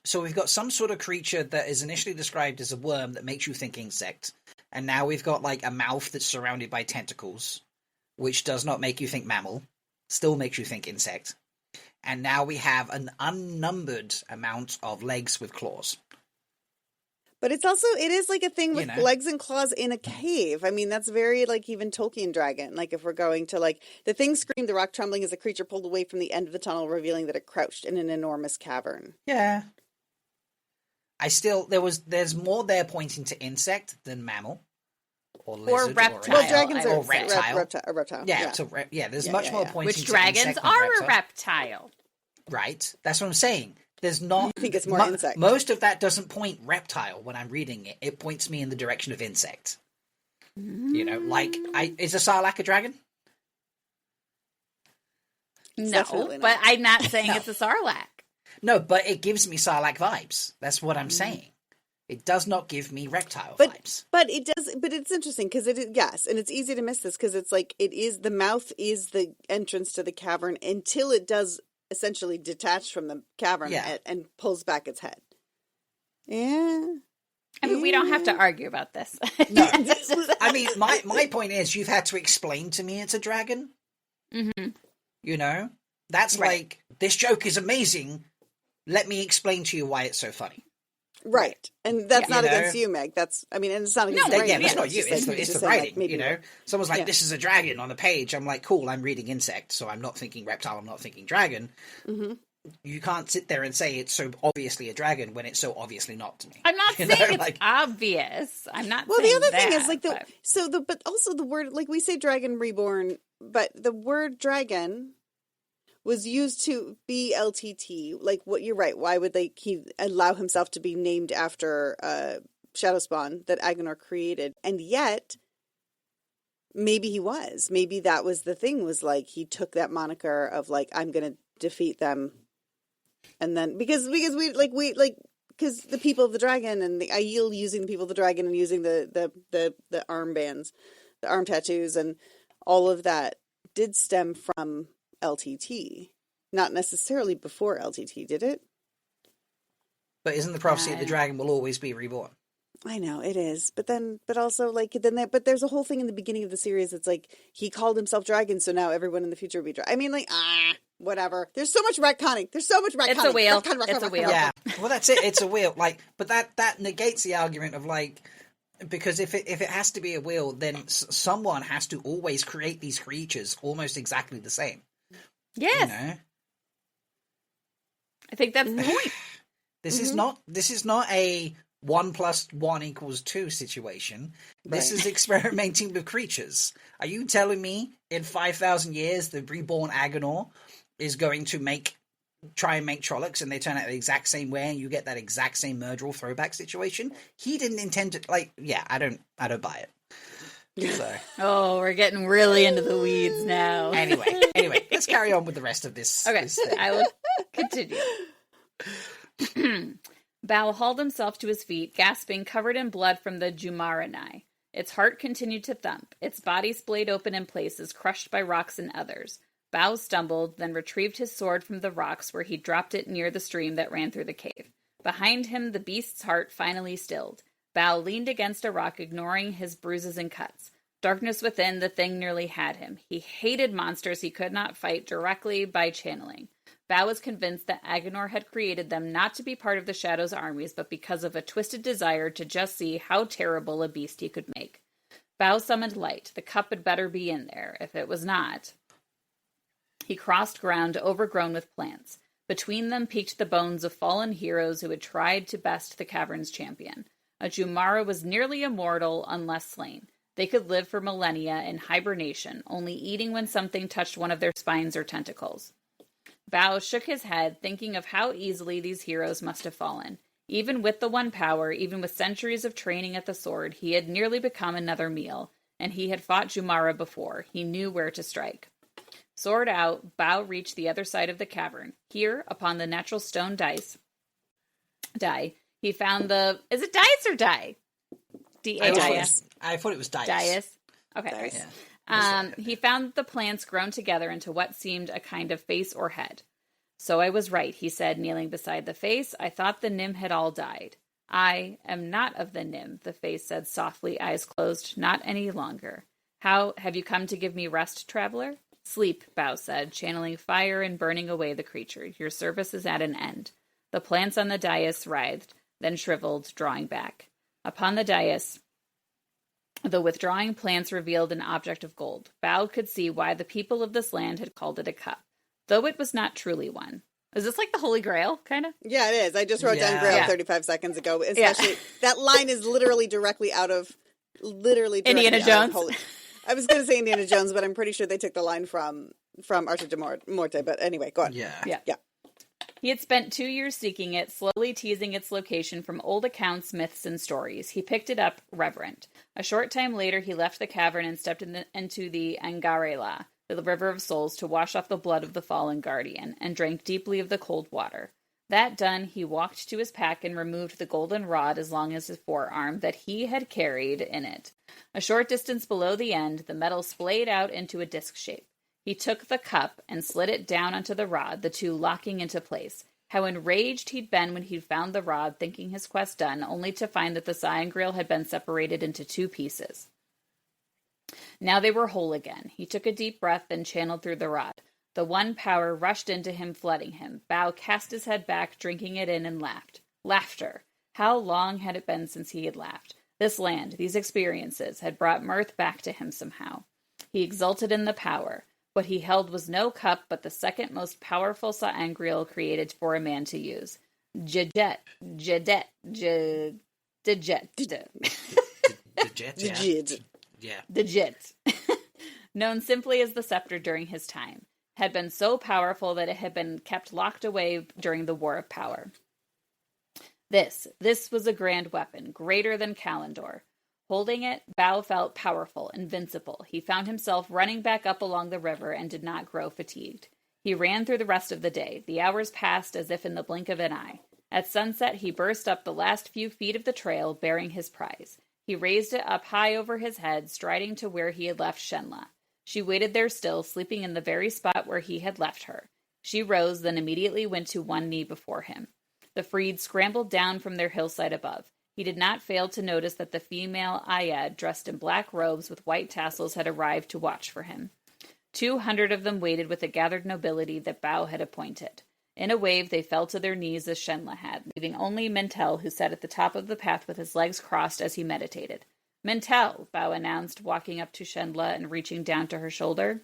So we've got some sort of creature that is initially described as a worm that makes you think insect. And now we've got like a mouth that's surrounded by tentacles, which does not make you think mammal, still makes you think insect. And now we have an unnumbered amount of legs with claws. But it is like a thing with legs and claws in a cave. I mean, that's very like even Tolkien dragon. Like if we're going to like the thing screamed, the rock trembling as the creature pulled away from the end of the tunnel, revealing that it crouched in an enormous cavern. Yeah. There's more there pointing to insect than mammal. Or lizard, or reptile. Well, dragons are reptile. Reptile. Yeah, there's much more pointing Which to dragons insect than are reptile. a reptile. right? That's what I'm saying. There's not. I think it's more insect. Most of that doesn't point reptile when I'm reading it. It points me in the direction of insect. You know, like is a Sarlacc a dragon? No, but I'm not saying it's a Sarlacc. No, but it gives me Sarlacc vibes. That's what I'm saying. It does not give me reptile vibes. But it does. But it's interesting because it is, yes, and it's easy to miss this because it's like it is the mouth is the entrance to the cavern until it does essentially detach from the cavern and pulls back its head. Yeah. I mean, we don't have to argue about this. No, I mean, my point is, you've had to explain to me it's a dragon. Mm-hmm. You know, that's like this joke is amazing. Let me explain to you why it's so funny. Right, and that's not against you, Meg. That's, I mean, and it's not against the writing. Yeah, it's not you. It's the writing. Like, you know, someone's like, "This is a dragon" on the page. I'm like, "Cool." I'm reading insect, so I'm not thinking reptile. I'm not thinking dragon. Mm-hmm. You can't sit there and say it's so obviously a dragon when it's so obviously not to me. I'm not saying it's obvious. I'm not. Well, saying the other that, thing is like but also the word, like we say dragon reborn, but the word dragon was used to be LTT. Like, what you're right. Why would he allow himself to be named after Shadowspawn that Agenor created? And yet, maybe he was. Maybe that was the thing. Was like he took that moniker of like, I'm going to defeat them, and then because the people of the dragon and the Aiel using the people of the dragon and using the armbands, the arm tattoos, and all of that did stem from LTT, not necessarily before LTT, did it? But isn't the prophecy that the dragon will always be reborn? I know it is, but also but there's a whole thing in the beginning of the series that's like he called himself dragon, so now everyone in the future will be dragon. I mean, like whatever. There's so much retconning. It's a wheel. It's a wheel. Yeah. Well, that's it. It's a wheel. Like, but that negates the argument of like. Because if it has to be a wheel, then someone has to always create these creatures almost exactly the same. Yes. You know? I think that's the point. This is not a 1 + 1 = 2 situation. This is experimenting with creatures. Are you telling me in 5,000 years the reborn Agenor is going to try and make Trollocs and they turn out the exact same way and you get that exact same Myrddraal throwback situation? He didn't intend to, I don't buy it. So. Oh, we're getting really into the weeds now. Anyway, let's carry on with the rest of this. Okay, this thing. I will continue. Bao hauled himself to his feet, gasping, covered in blood from the Jumaranai. Its heart continued to thump. Its body splayed open in places, crushed by rocks and others. Bao stumbled, then retrieved his sword from the rocks where he dropped it near the stream that ran through the cave. Behind him, the beast's heart finally stilled. Bao leaned against a rock, ignoring his bruises and cuts. Darkness within, the thing nearly had him. He hated monsters he could not fight directly by channeling. Bao was convinced that Agenor had created them not to be part of the Shadow's armies, but because of a twisted desire to just see how terrible a beast he could make. Bao summoned light. The cup had better be in there. If it was not... He crossed ground overgrown with plants. Between them peeked the bones of fallen heroes who had tried to best the cavern's champion. A Jumara was nearly immortal unless slain. They could live for millennia in hibernation, only eating when something touched one of their spines or tentacles. Bao shook his head, thinking of how easily these heroes must have fallen. Even with the one power, even with centuries of training at the sword, he had nearly become another meal, and he had fought Jumara before. He knew where to strike. Sword out, Bao reached the other side of the cavern. Here, upon the natural stone die, he found the... Is it dice or die? D-A-I-S. I thought it was dice. Dice. Okay. Dice. Right. He found the plants grown together into what seemed a kind of face or head. So I was right, he said, kneeling beside the face. I thought the Nim had all died. I am not of the Nim, the face said softly, eyes closed. Not any longer. How have you come to give me rest, traveler? Sleep, Bao said, channeling fire and burning away the creature. Your service is at an end. The plants on the dais writhed, then shriveled, drawing back. Upon the dais, the withdrawing plants revealed an object of gold. Bao could see why the people of this land had called it a cup, though it was not truly one. Is this like the Holy Grail, kind of? Yeah, it is. I just wrote down Grail 35 seconds ago. Especially, that line is literally directly out of... Indiana Jones? I was going to say Indiana Jones, but I'm pretty sure they took the line from Archer de Morte. But anyway, go on. Yeah. He had spent 2 years seeking it, slowly teasing its location from old accounts, myths, and stories. He picked it up reverent. A short time later, he left the cavern and stepped into the Angarela, the river of souls, to wash off the blood of the fallen guardian, and drank deeply of the cold water. That done, he walked to his pack and removed the golden rod as long as his forearm that he had carried in it. A short distance below the end, the metal splayed out into a disc shape. He took the cup and slid it down onto the rod, the two locking into place. How enraged he'd been when he'd found the rod, thinking his quest done, only to find that the Sangreal had been separated into 2 pieces. Now they were whole again. He took a deep breath and channeled through the rod. The one power rushed into him, flooding him. Bao cast his head back, drinking it in, and laughed. Laughter. How long had it been since he had laughed? This land, these experiences, had brought mirth back to him somehow. He exulted in the power. What he held was no cup, but the second most powerful Sangreal created for a man to use. Dejet. Dejet. Known simply as the scepter during his time, had been so powerful that it had been kept locked away during the War of Power. This was a grand weapon, greater than Kalendor. Holding it, Bao felt powerful, invincible. He found himself running back up along the river and did not grow fatigued. He ran through the rest of the day. The hours passed as if in the blink of an eye. At sunset, he burst up the last few feet of the trail, bearing his prize. He raised it up high over his head, striding to where he had left Shenla. She waited there still, sleeping in the very spot where he had left her. She rose, then immediately went to one knee before him. The Freed scrambled down from their hillside above. He did not fail to notice that the female Ayad, dressed in black robes with white tassels, had arrived to watch for him. 200 of them waited with the gathered nobility that Bao had appointed. In a wave, they fell to their knees as Shenla had, leaving only Mentel, who sat at the top of the path with his legs crossed as he meditated. Mentel, Bao announced, walking up to Shenla and reaching down to her shoulder.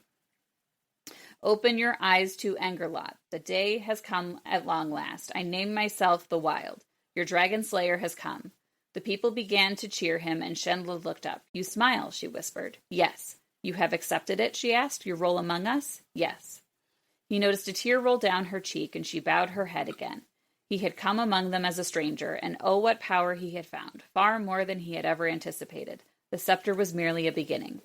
Open your eyes to Angerlot. The day has come at long last. I name myself the Wild. Your dragon slayer has come. The people began to cheer him, and Shenla looked up. You smile, she whispered. Yes. You have accepted it, she asked. Your role among us? Yes. He noticed a tear roll down her cheek, and she bowed her head again. He had come among them as a stranger, and oh, what power he had found, far more than he had ever anticipated. The scepter was merely a beginning.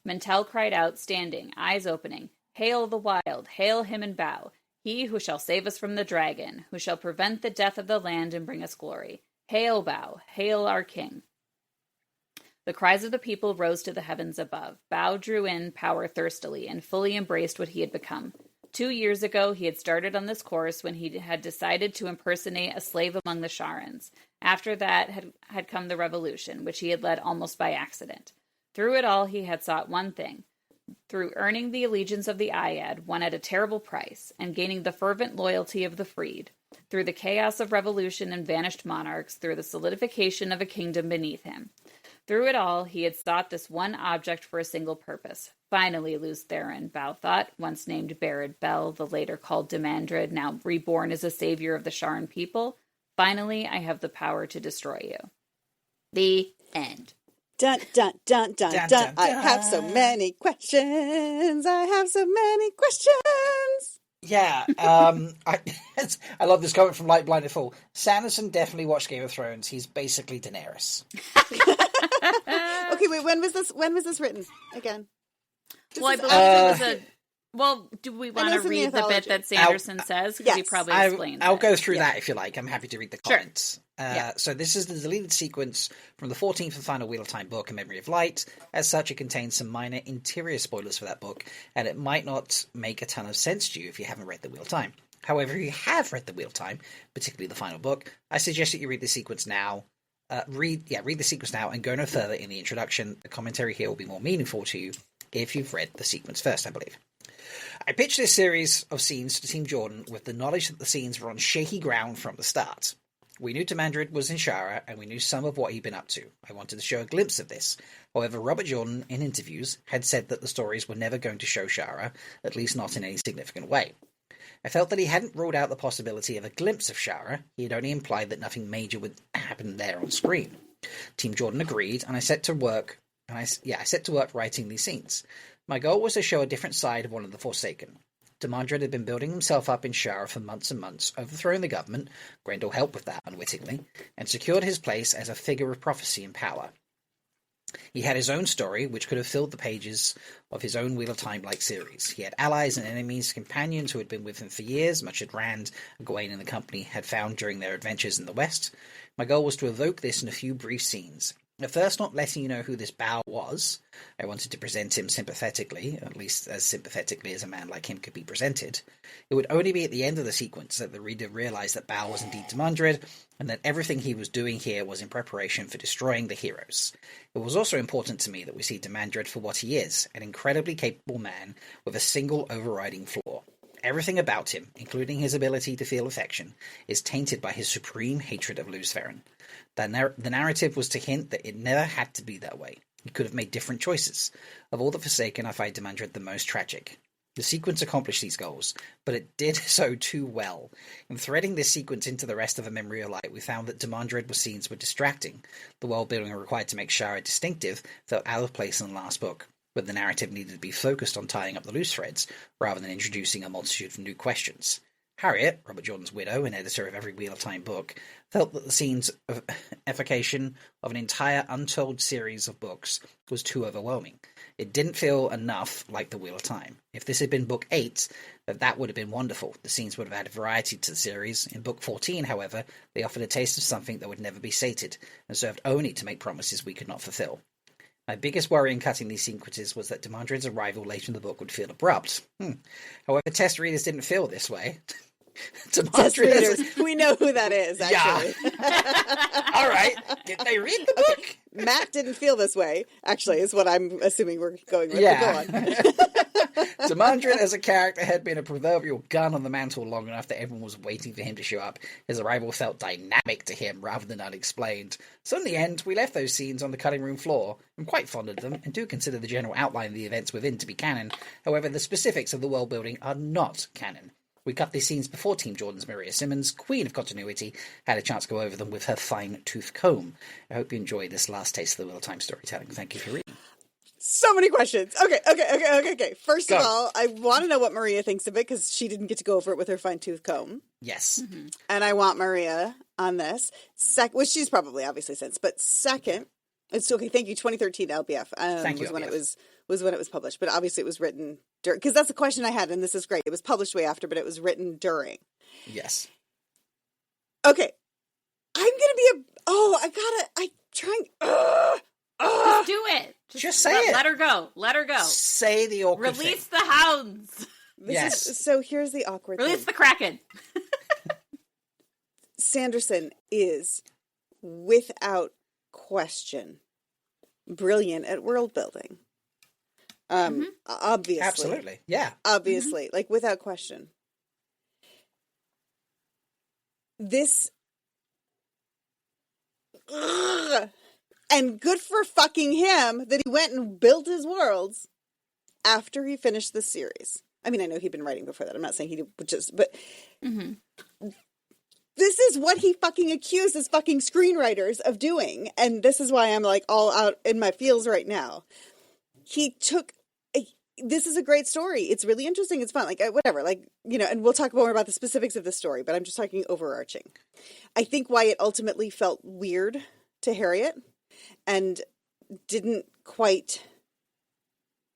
Mentel cried out, standing, eyes opening, Hail the Wild, hail him and Bao, he who shall save us from the dragon, who shall prevent the death of the land and bring us glory. Hail Bao, hail our king. The cries of the people rose to the heavens above. Bao drew in power thirstily and fully embraced what he had become. 2 years ago, he had started on this course when he had decided to impersonate a slave among the Sharans. After that had come the revolution, which he had led almost by accident. Through it all, he had sought one thing. Through earning the allegiance of the Ayad, won at a terrible price, and gaining the fervent loyalty of the freed. Through the chaos of revolution and vanished monarchs, through the solidification of a kingdom beneath him. Through it all, he had sought this one object for a single purpose. Finally, Luz Theron, Bao thought, once named Barad Bell, the later called Demandred, now reborn as a savior of the Sharan people. Finally, I have the power to destroy you. The end. Dun, dun, dun, dun, dun, dun. I have so many questions. I have so many questions. Yeah, I love this comment from Light Blinded Fool. Sanderson definitely watched Game of Thrones. He's basically Daenerys. Okay, wait. When was this written again? Well, I believe it was a. Well, do we want to read the bit that Sanderson says? Because he probably explains I'll go through that if you like. I'm happy to read the comments. Sure. So this is the deleted sequence from the 14th and final Wheel of Time book, A Memory of Light. As such, it contains some minor interior spoilers for that book, and it might not make a ton of sense to you if you haven't read the Wheel of Time. However, if you have read the Wheel of Time, particularly the final book, I suggest that you read the sequence now. Read the sequence now and go no further in the introduction. The commentary here will be more meaningful to you if you've read the sequence first, I believe. I pitched this series of scenes to Team Jordan with the knowledge that the scenes were on shaky ground from the start. We knew Demandred was in Shara, and we knew some of what he'd been up to. I wanted to show a glimpse of this. However, Robert Jordan, in interviews, had said that the stories were never going to show Shara, at least not in any significant way. I felt that he hadn't ruled out the possibility of a glimpse of Shara. He had only implied that nothing major would happen there on screen. Team Jordan agreed, and I set to work writing these scenes. My goal was to show a different side of one of the Forsaken. Demandred had been building himself up in Shara for months and months, overthrowing the government, Grendel helped with that unwittingly, and secured his place as a figure of prophecy and power. He had his own story, which could have filled the pages of his own Wheel of Time-like series. He had allies and enemies, companions who had been with him for years, much as Rand, Gawain, and the company had found during their adventures in the West. My goal was to evoke this in a few brief scenes. At first, not letting you know who this Bao was. I wanted to present him sympathetically, at least as sympathetically as a man like him could be presented. It would only be at the end of the sequence that the reader realised that Bao was indeed Demandred, and that everything he was doing here was in preparation for destroying the heroes. It was also important to me that we see Demandred for what he is, an incredibly capable man with a single overriding flaw. Everything about him, including his ability to feel affection, is tainted by his supreme hatred of Lews-Therin. The narrative was to hint that it never had to be that way. He could have made different choices. Of all the Forsaken, I find Demandred the most tragic. The sequence accomplished these goals, but it did so too well. In threading this sequence into the rest of A Memory of Light, we found that Demandred scenes were distracting. The world-building required to make Shara distinctive felt out of place in the last book, but the narrative needed to be focused on tying up the loose threads, rather than introducing a multitude of new questions. Harriet, Robert Jordan's widow and editor of every Wheel of Time book, felt that the scenes of evocation of an entire untold series of books was too overwhelming. It didn't feel enough like the Wheel of Time. If this had been book 8, that would have been wonderful. The scenes would have added variety to the series. In book 14, however, they offered a taste of something that would never be sated, and served only to make promises we could not fulfill. My biggest worry in cutting these sequences was that Demandred's arrival later in the book would feel abrupt. However, test readers didn't feel this way. Test readers, we know who that is, actually. Yeah. All right. Did they read the book? Okay. Matt didn't feel this way, actually, is what I'm assuming we're going with. Yeah. Go on. Demandred as a character had been a proverbial gun on the mantle long enough that everyone was waiting for him to show up. His arrival felt dynamic to him rather than unexplained. So in the end, we left those scenes on the cutting room floor. I'm quite fond of them, and do consider the general outline of the events within to be canon. However, the specifics of the world building are not canon. We cut these scenes before Team Jordan's Maria Simmons, queen of continuity, had a chance to go over them with her fine-tooth comb. I hope you enjoy this last taste of the Wheel of Time storytelling. Thank you for reading. So many questions. Okay. First of all, I want to know what Maria thinks of it, because she didn't get to go over it with her fine-tooth comb. Yes. Mm-hmm. And I want Maria on this. Which she's probably obviously since. But second, it's okay. Thank you. 2013 LBF Thank you, was when LBF. it was published. But obviously it was written during, because that's the question I had, and this is great. It was published way after, but it was written during. Yes. Okay. I'm gonna be Just do it. Just say it. Let her go. Let her go. Say the awkward Release thing. the hounds. So here's the awkward Release thing. the Kraken. Sanderson is, without question, brilliant at world building. Obviously. Absolutely. Yeah. Obviously. Like, without question. This... And good for fucking him that he went and built his worlds after he finished the series. I mean, I know he'd been writing before that. I'm not saying he would just... But... This is what he fucking accuses fucking screenwriters of doing. And this is why I'm, like, all out in my feels right now. He took... This is a great story. It's really interesting. It's fun. Like, whatever. Like, you know, and we'll talk more about the specifics of the story, but I'm just talking overarching. I think why it ultimately felt weird to Harriet and didn't quite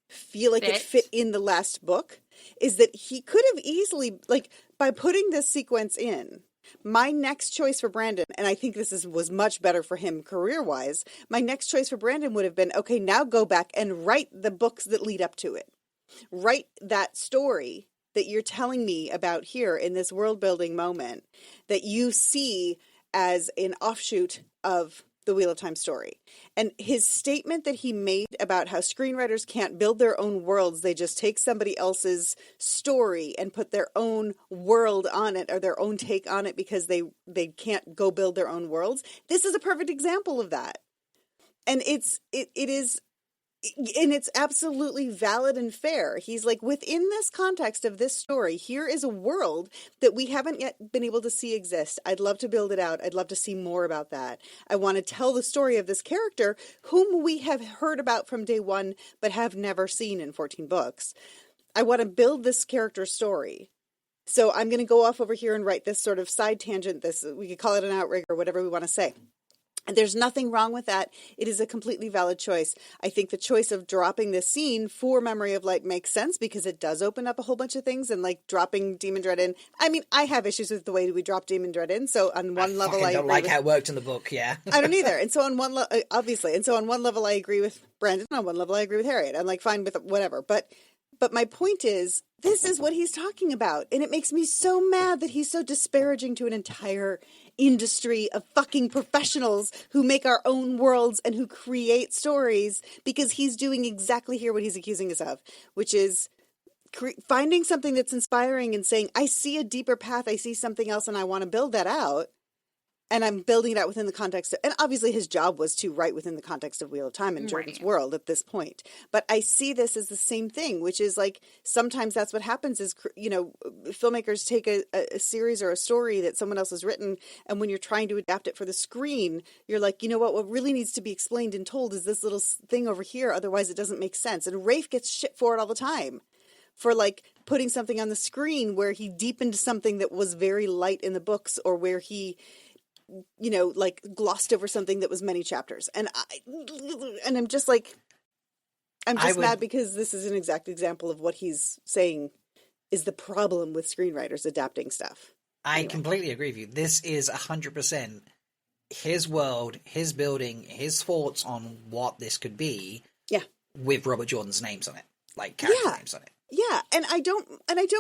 feel like it fit in the last book is that he could have easily, like, by putting this sequence in, my next choice for Brandon, and I think this was much better for him career-wise, my next choice for Brandon would have been, okay, now go back and write the books that lead up to it. Write that story that you're telling me about here in this world-building moment that you see as an offshoot of the Wheel of Time story. And his statement that he made about how screenwriters can't build their own worlds, they just take somebody else's story and put their own world on it or their own take on it because they can't go build their own worlds. This is a perfect example of that. And it's absolutely valid and fair. He's like, within this context of this story, here is a world that we haven't yet been able to see exist. I'd love to build it out. I'd love to see more about that. I want to tell the story of this character whom we have heard about from day one, but have never seen in 14 books. I want to build this character story. So I'm going to go off over here and write this sort of side tangent. We could call it an outrigger or whatever we want to say. And there's nothing wrong with that. It is a completely valid choice. I think the choice of dropping this scene for Memory of Light makes sense because it does open up a whole bunch of things, and like dropping Demandred in. I mean, I have issues with the way we drop Demandred in. So on one level, I don't like how it worked in the book. Yeah, I don't either. And so on one level, obviously, and so on one level, I agree with Brandon. On one level, I agree with Harriet. I'm like fine with whatever. But my point is, this is what he's talking about, and it makes me so mad that he's so disparaging to an entire industry of fucking professionals who make our own worlds and who create stories, because he's doing exactly here what he's accusing us of, which is finding something that's inspiring and saying, I see a deeper path, I see something else, and I want to build that out. And I'm building it out within the context of, and obviously his job was to write within the context of Wheel of Time and Jordan's world at this point. But I see this as the same thing, which is like, sometimes that's what happens is, you know, filmmakers take a series or a story that someone else has written, and when you're trying to adapt it for the screen, you're like, you know what really needs to be explained and told is this little thing over here, otherwise it doesn't make sense. And Rafe gets shit for it all the time. For like putting something on the screen where he deepened something that was very light in the books, or where he, you know, like glossed over something that was many chapters. And I'm just like, I'm just mad because this is an exact example of what he's saying is the problem with screenwriters adapting stuff. I completely agree with you. This is 100% his world, his building, his thoughts on what this could be. Yeah. With Robert Jordan's names on it, like character names on it. Yeah, and I don't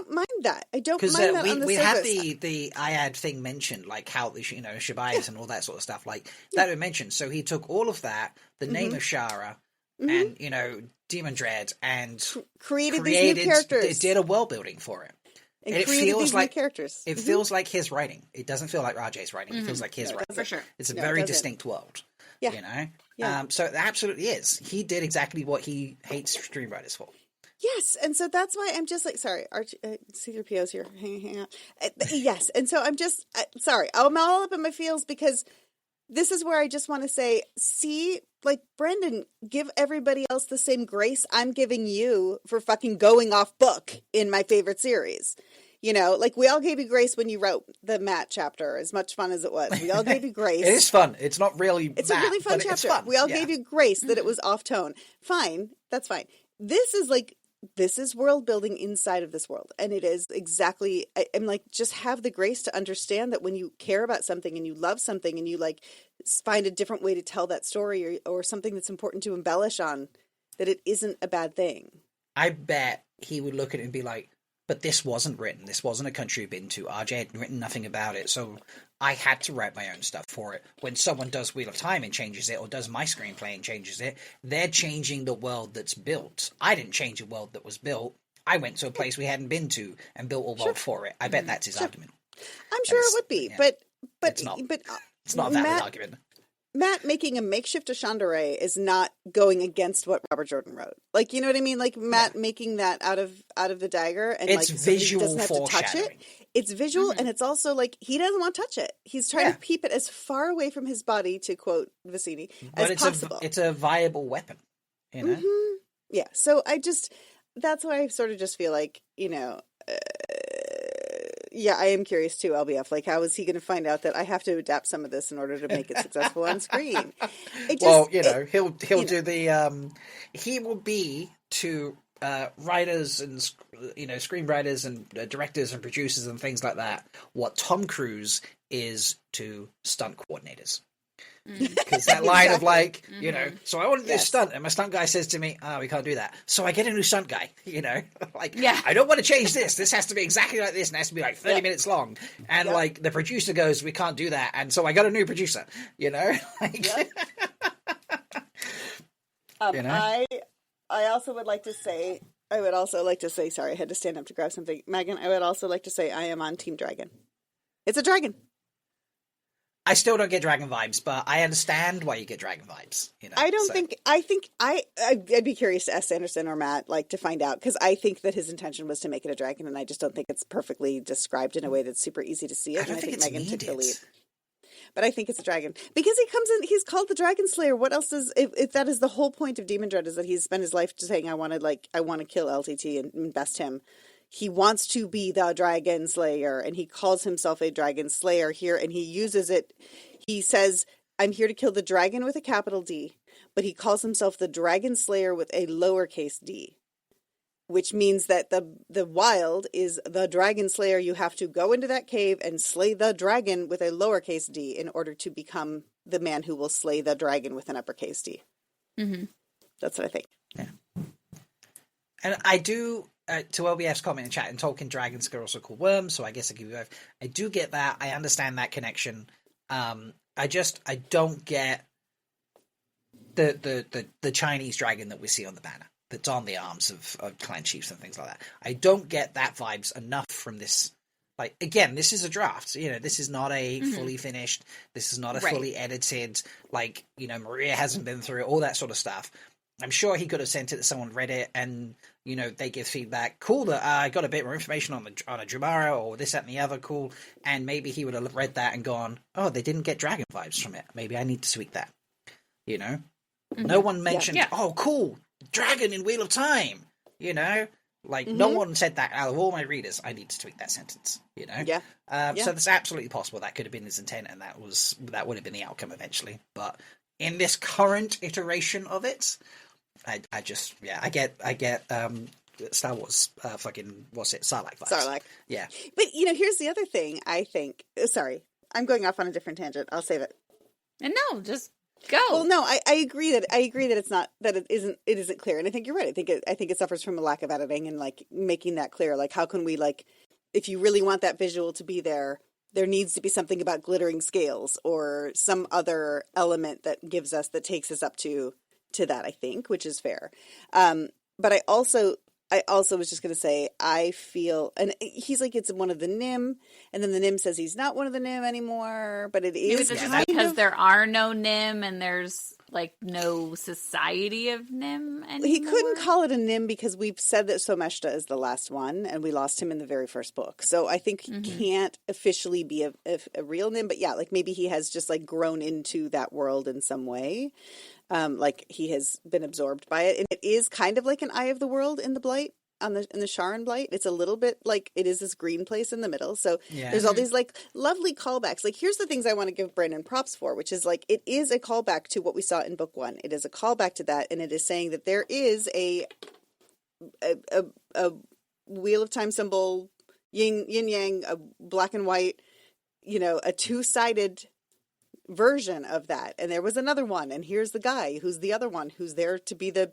mind that. I don't mind that on the we surface. have the IAD thing mentioned, like how the Shabais and all that sort of stuff, like that we mentioned. So he took all of that, the name of Shara, and Demandred, and created these new characters. Did a world building for it. And it feels like new characters. It feels like his writing. It doesn't feel like Rajay's writing. It feels like his writing. For sure. It's a very distinct world. Yeah. You know? Yeah. So it absolutely is. He did exactly what he hates screenwriters for. Yes, and so that's why I'm just like, sorry, C3PO's here, hang out. Yes, and so I'm just, sorry, I'm all up in my feels because this is where I just want to say, see, like, Brendan, give everybody else the same grace I'm giving you for fucking going off book in my favorite series. You know, like, we all gave you grace when you wrote the Matt chapter, as much fun as it was. We all gave you grace. It is fun. It's not really It's a really fun chapter. We all gave you grace that it was off tone. Fine, that's fine. This is world building inside of this world. And it is exactly, I'm like, just have the grace to understand that when you care about something and you love something and you like find a different way to tell that story or something that's important to embellish on, that it isn't a bad thing. I bet he would look at it and be like, but this wasn't written. This wasn't a country you've been to. RJ had written nothing about it. So I had to write my own stuff for it. When someone does Wheel of Time and changes it, or does my screenplay and changes it, they're changing the world that's built. I didn't change a world that was built. I went to a place we hadn't been to and built a world for it. I bet that's his argument. I'm sure it would be, but it's not a valid argument. Matt making a makeshift Ashandare is not going against what Robert Jordan wrote. Like, you know what I mean? Like Matt making that out of the dagger, and it's like visual doesn't have to touch it. It's visual, and it's also like he doesn't want to touch it. He's trying to keep it as far away from his body, to quote Vicini, as possible. It's a viable weapon, you know. Yeah. So that's why I sort of just feel like, you know. Yeah, I am curious too, LBF. Like, how is he going to find out that I have to adapt some of this in order to make it successful on screen? He'll do the he will be to writers and screenwriters and directors and producers and things like that what Tom Cruise is to stunt coordinators. Because that line of like, you know, so I want to do this stunt, and my stunt guy says to me, we can't do that. So I get a new stunt guy, you know, like, I don't want to change this. This has to be exactly like this, and it has to be like 30 minutes long. And like the producer goes, we can't do that. And so I got a new producer, you know. Like, you know? I also would like to say, sorry, I had to stand up to grab something. Megan, I would also like to say I am on Team Dragon. It's a dragon. I still don't get dragon vibes, but I understand why you get dragon vibes. You know, I'd be curious to ask Sanderson or Matt, like, to find out, because I think that his intention was to make it a dragon, and I just don't think it's perfectly described in a way that's super easy to see it. I don't think it's Megan took the lead. but I think it's a dragon because he comes in. He's called the Dragon Slayer. What else does if that is the whole point of Demandred is that he's spent his life just saying I want to kill LTT and best him. He wants to be the Dragon Slayer, and he calls himself a Dragon Slayer here, and he uses it. He says, "I'm here to kill the dragon with a capital D," but he calls himself the Dragon Slayer with a lowercase d. Which means that the wild is the Dragon Slayer. You have to go into that cave and slay the dragon with a lowercase d in order to become the man who will slay the dragon with an uppercase d. Mm-hmm. That's what I think. Yeah. And I do, to LBF's comment in chat, and Tolkien dragons are also called worms, so I guess I give you both. I do get that. I understand that connection. I don't get the Chinese dragon that we see on the banner. That's on the arms of clan chiefs and things like that. I don't get that vibes enough from this. Like, again, this is a draft. You know, this is not a fully finished. This is not a fully edited. Like, you know, Maria hasn't been through it, all that sort of stuff. I'm sure he could have sent it to someone, read it, and, you know, they give feedback. Cool, that I got a bit more information on a Dramara or this, that, and the other. Cool. And maybe he would have read that and gone, oh, they didn't get dragon vibes from it. Maybe I need to tweak that. You know? No one mentioned, oh, cool, dragon in Wheel of Time, you know, like no one said that out of all my readers. I need to tweak that sentence, you know. So that's absolutely possible. That could have been his intent, and that would have been the outcome eventually. But in this current iteration of it, I get Star Wars fucking what's it, Sarlacc vibes. Sarlacc. Yeah. But you know, here's the other thing. I think. Sorry, I'm going off on a different tangent. I'll save it. And no, just go. Well, no, I agree that it's not that it isn't clear, and I think you're right. I think it suffers from a lack of editing and like making that clear. Like, how can we like, if you really want that visual to be there, there needs to be something about glittering scales or some other element that takes us up to that. I think, which is fair. But I also was just going to say, I feel, and he's like, it's one of the Nim, and then the Nim says he's not one of the Nim anymore, but it is because there are no Nim and there's like no society of Nim anymore. He couldn't call it a Nim because we've said that Someshta is the last one, and we lost him in the very first book. So I think he can't officially be a real Nim, but yeah, like maybe he has just like grown into that world in some way. Like he has been absorbed by it, and it is kind of like an eye of the world in the Blight in the Sharon Blight. It's a little bit like it is this green place in the middle. So there's all these like lovely callbacks. Like here's the things I want to give Brandon props for, which is like it is a callback to what we saw in book 1. It is a callback to that, and it is saying that there is a Wheel of Time symbol, yin yang, a black and white, you know, a two-sided version of that, and there was another one, and here's the guy who's the other one who's there to be the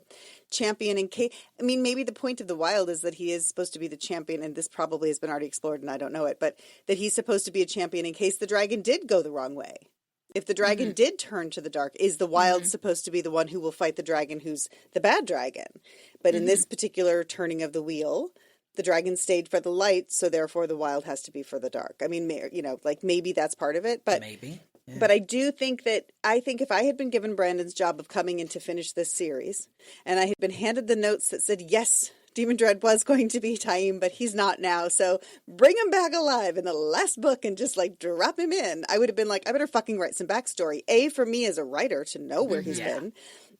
champion in case. I mean, maybe the point of the Wild is that he is supposed to be the champion, and this probably has been already explored and I don't know it, but that he's supposed to be a champion in case the dragon did go the wrong way. If the dragon did turn to the dark, is the Wild supposed to be the one who will fight the dragon who's the bad dragon? But in this particular turning of the wheel, the dragon stayed for the light, so therefore the Wild has to be for the dark. I mean, you know, like maybe that's part of it, but maybe. Yeah. But I do think if I had been given Brandon's job of coming in to finish this series, and I had been handed the notes that said, yes, Demandred was going to be Taim, but he's not now, so bring him back alive in the last book and just like drop him in, I would have been like, I better fucking write some backstory. A, for me as a writer to know where he's been,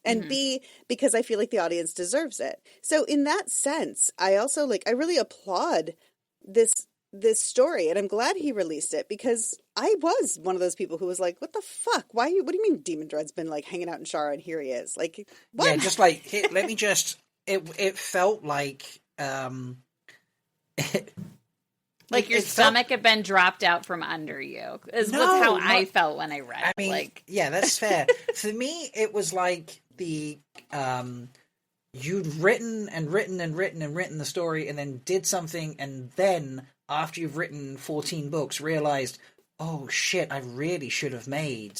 and B, because I feel like the audience deserves it. So in that sense, I also I really applaud this story, and I'm glad he released it, because I was one of those people who was like, what the fuck? What do you mean Demandred's been like hanging out in Shara and here he is? Like, what? Yeah, just like, let me just, it felt like, like your stomach had been dropped out from under you, was how I felt when I read it. I mean, like, yeah, that's fair. For me, it was like you'd written the story and then did something, and then after you've written 14 books, realized, oh shit, I really should have made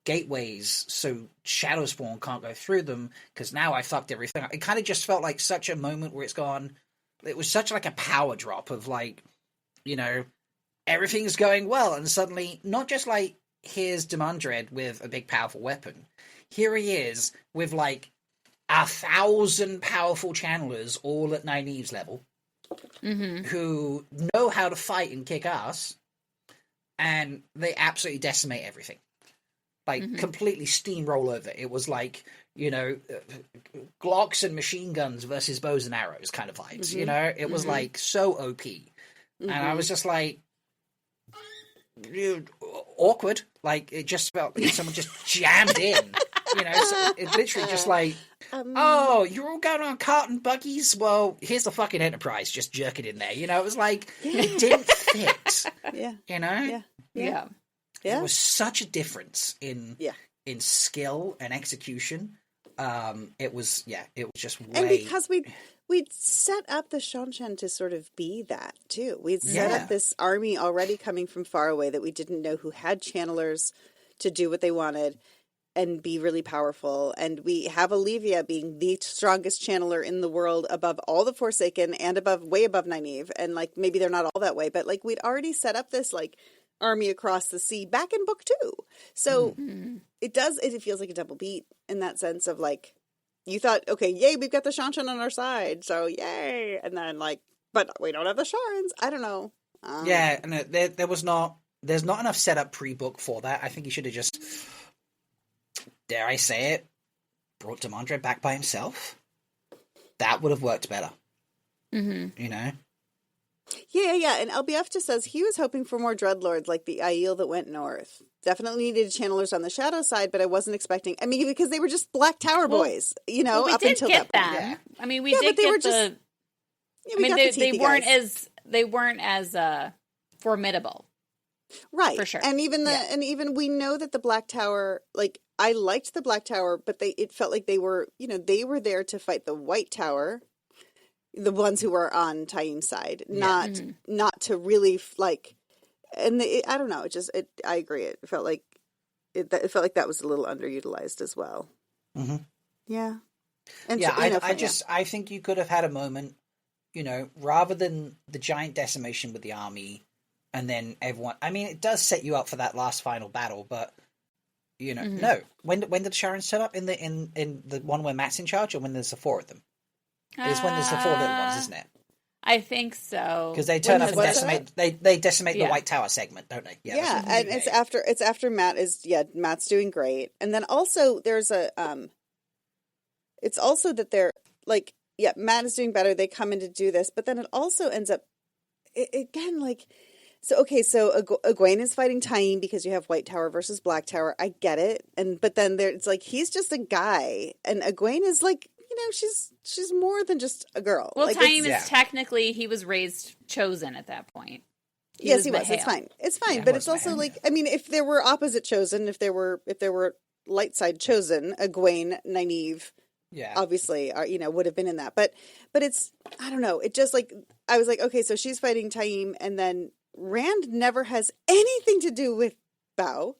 gateways so Shadowspawn can't go through them, because now I fucked everything up. It kind of just felt like such a moment where it was such like a power drop of like, you know, everything's going well, and suddenly, not just like, here's Demandred with a big powerful weapon. Here he is with like 1,000 powerful channelers all at Nynaeve's level, who know how to fight and kick ass, and they absolutely decimate everything. Like, completely steamroll over. It was like, you know, Glocks and machine guns versus bows and arrows kind of vibes, you know? It was, like, so OP. And I was just like, awkward. Like, it just felt like someone just jammed in, you know? So it literally just like, oh, you're all going on cart and buggies? Well, here's the fucking Enterprise. Just jerk it in there. You know, it was like, it didn't fit. Yeah. You know? Yeah. There was such a difference in skill and execution. It was just way... And because we'd set up the Shanshan to sort of be that, too. We'd set up this army already coming from far away that we didn't know who had channelers to do what they wanted and be really powerful. And we have Olivia being the strongest channeler in the world above all the Forsaken and way above Nynaeve. And, like, maybe they're not all that way, but, like, we'd already set up this, like, army across the sea back in book 2. So it feels like a double beat in that sense of, like, you thought, okay, yay, we've got the Shanshan on our side, so yay. And then, like, but we don't have the Sharans. I don't know. And there's not enough setup pre-book for that. I think he should have just, dare I say it, brought Demandred back by himself. That would have worked better. You know? Yeah. And LBF just says he was hoping for more Dreadlords like the Aiel that went north. Definitely needed channelers on the shadow side, but I wasn't expecting. I mean, because they were just Black Tower boys, you know, we up did until get that point. them. I mean, we did get the. I mean, they weren't as formidable, right? For sure, and even we know that the Black Tower, like, I liked the Black Tower, but it felt like they were there to fight the White Tower. The ones who were on Taim's side, not to really like, and I don't know. I agree. It felt like that was a little underutilized as well. Yeah, and I think you could have had a moment, you know, rather than the giant decimation with the army, and then everyone. I mean, it does set you up for that last final battle, but you know, no. When did the Sharans set up in the one where Matt's in charge, or when there's the 4 of them? It's when there's the 4 little ones, isn't it? I think so. Because they turn up and decimate. They decimate the White Tower segment, don't they? Yeah, and it's after Matt is Matt's doing great, and then also there's a it's also that they're like Matt is doing better. They come in to do this, but then it also ends up again like. So Egwene is fighting Taim because you have White Tower versus Black Tower. I get it, but then it's like he's just a guy, and Egwene is like. You know, she's more than just a girl. Well, like, Taim is technically, he was raised chosen at that point. He was. It's fine. Yeah, but it's also like, I mean, if there were opposite chosen, if there were light side chosen, Egwene, Nynaeve, obviously, would have been in that. But it's, I don't know. It just like, I was like, okay, so she's fighting Taim, and then Rand never has anything to do with Bao.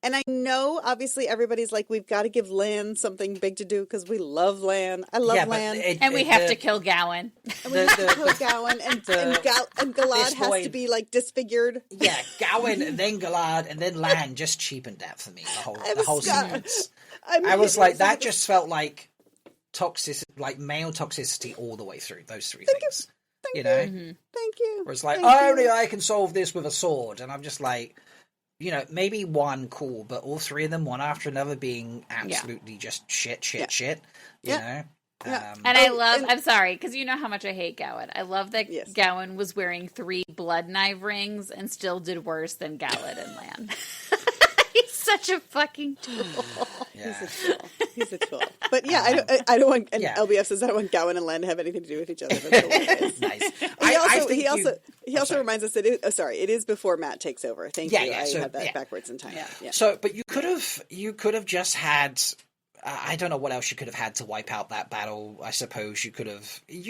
And I know, obviously, everybody's like, we've got to give Lan something big to do because we love Lan. I love Lan. And we have to kill Gowan. And we have to kill Gowan. And Galad has to be, like, disfigured. Yeah, Gowan, and then Galad, and then Lan just cheapened that for me, the whole sequence. I was like, that just felt like toxicity, like male toxicity all the way through, those 3 things. Thank you. Thank you. Where it's like, only I can solve this with a sword. And I'm just like... You know, maybe one cool, but all 3 of them, one after another, being absolutely just shit. You know, and I'm sorry, because you know how much I hate Gowan. I love that Gowan was wearing 3 blood knife rings and still did worse than Galad and Lan. He's such a fucking tool. Yeah. He's a tool. But I don't want. And LBF says I don't want Gowan and Len to have anything to do with each other. That's Nice. He also reminds us that it is before Matt takes over. Thank you. I had that backwards in time. Yeah. So, but you could have just had. I don't know what else you could have had to wipe out that battle. I suppose you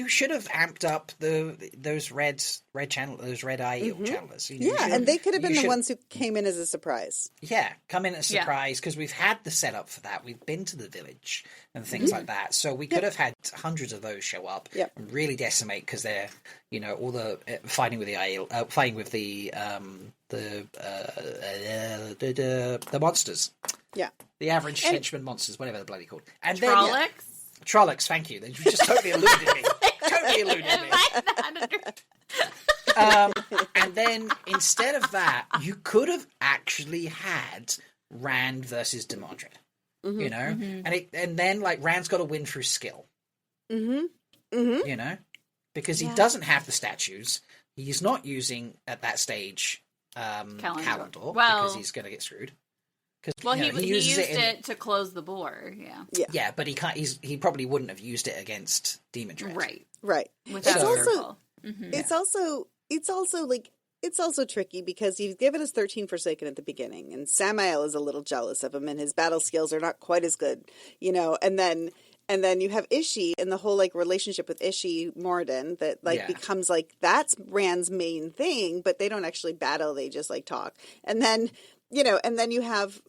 should have amped up those red Aiel channelers. And they could have been the ones who came in as a surprise. Yeah, come in as a surprise because we've had the setup for that. We've been to the village and things like that. So we could have had hundreds of those show up and really decimate because they're, you know, all the fighting with the Aiel, fighting with the monsters. Yeah. The average henchman monsters, whatever they're bloody called. And Trollocs? Trollocs, thank you. You just totally eluded me. And then instead of that, you could have actually had Rand versus Demandred. You know, and then like Rand's got to win through skill. You know, because he doesn't have the statues. He's not using at that stage Calendar because he's going to get screwed. Well, he used it to close the bore. Yeah, but he can't. He probably wouldn't have used it against Demandred. Right. Without it's also tricky because he's given us 13 Forsaken at the beginning, and Samael is a little jealous of him, and his battle skills are not quite as good, you know. And then you have Ishi and the whole like relationship with Ishi Moradin that like becomes like that's Rand's main thing, but they don't actually battle; they just like talk. And then you have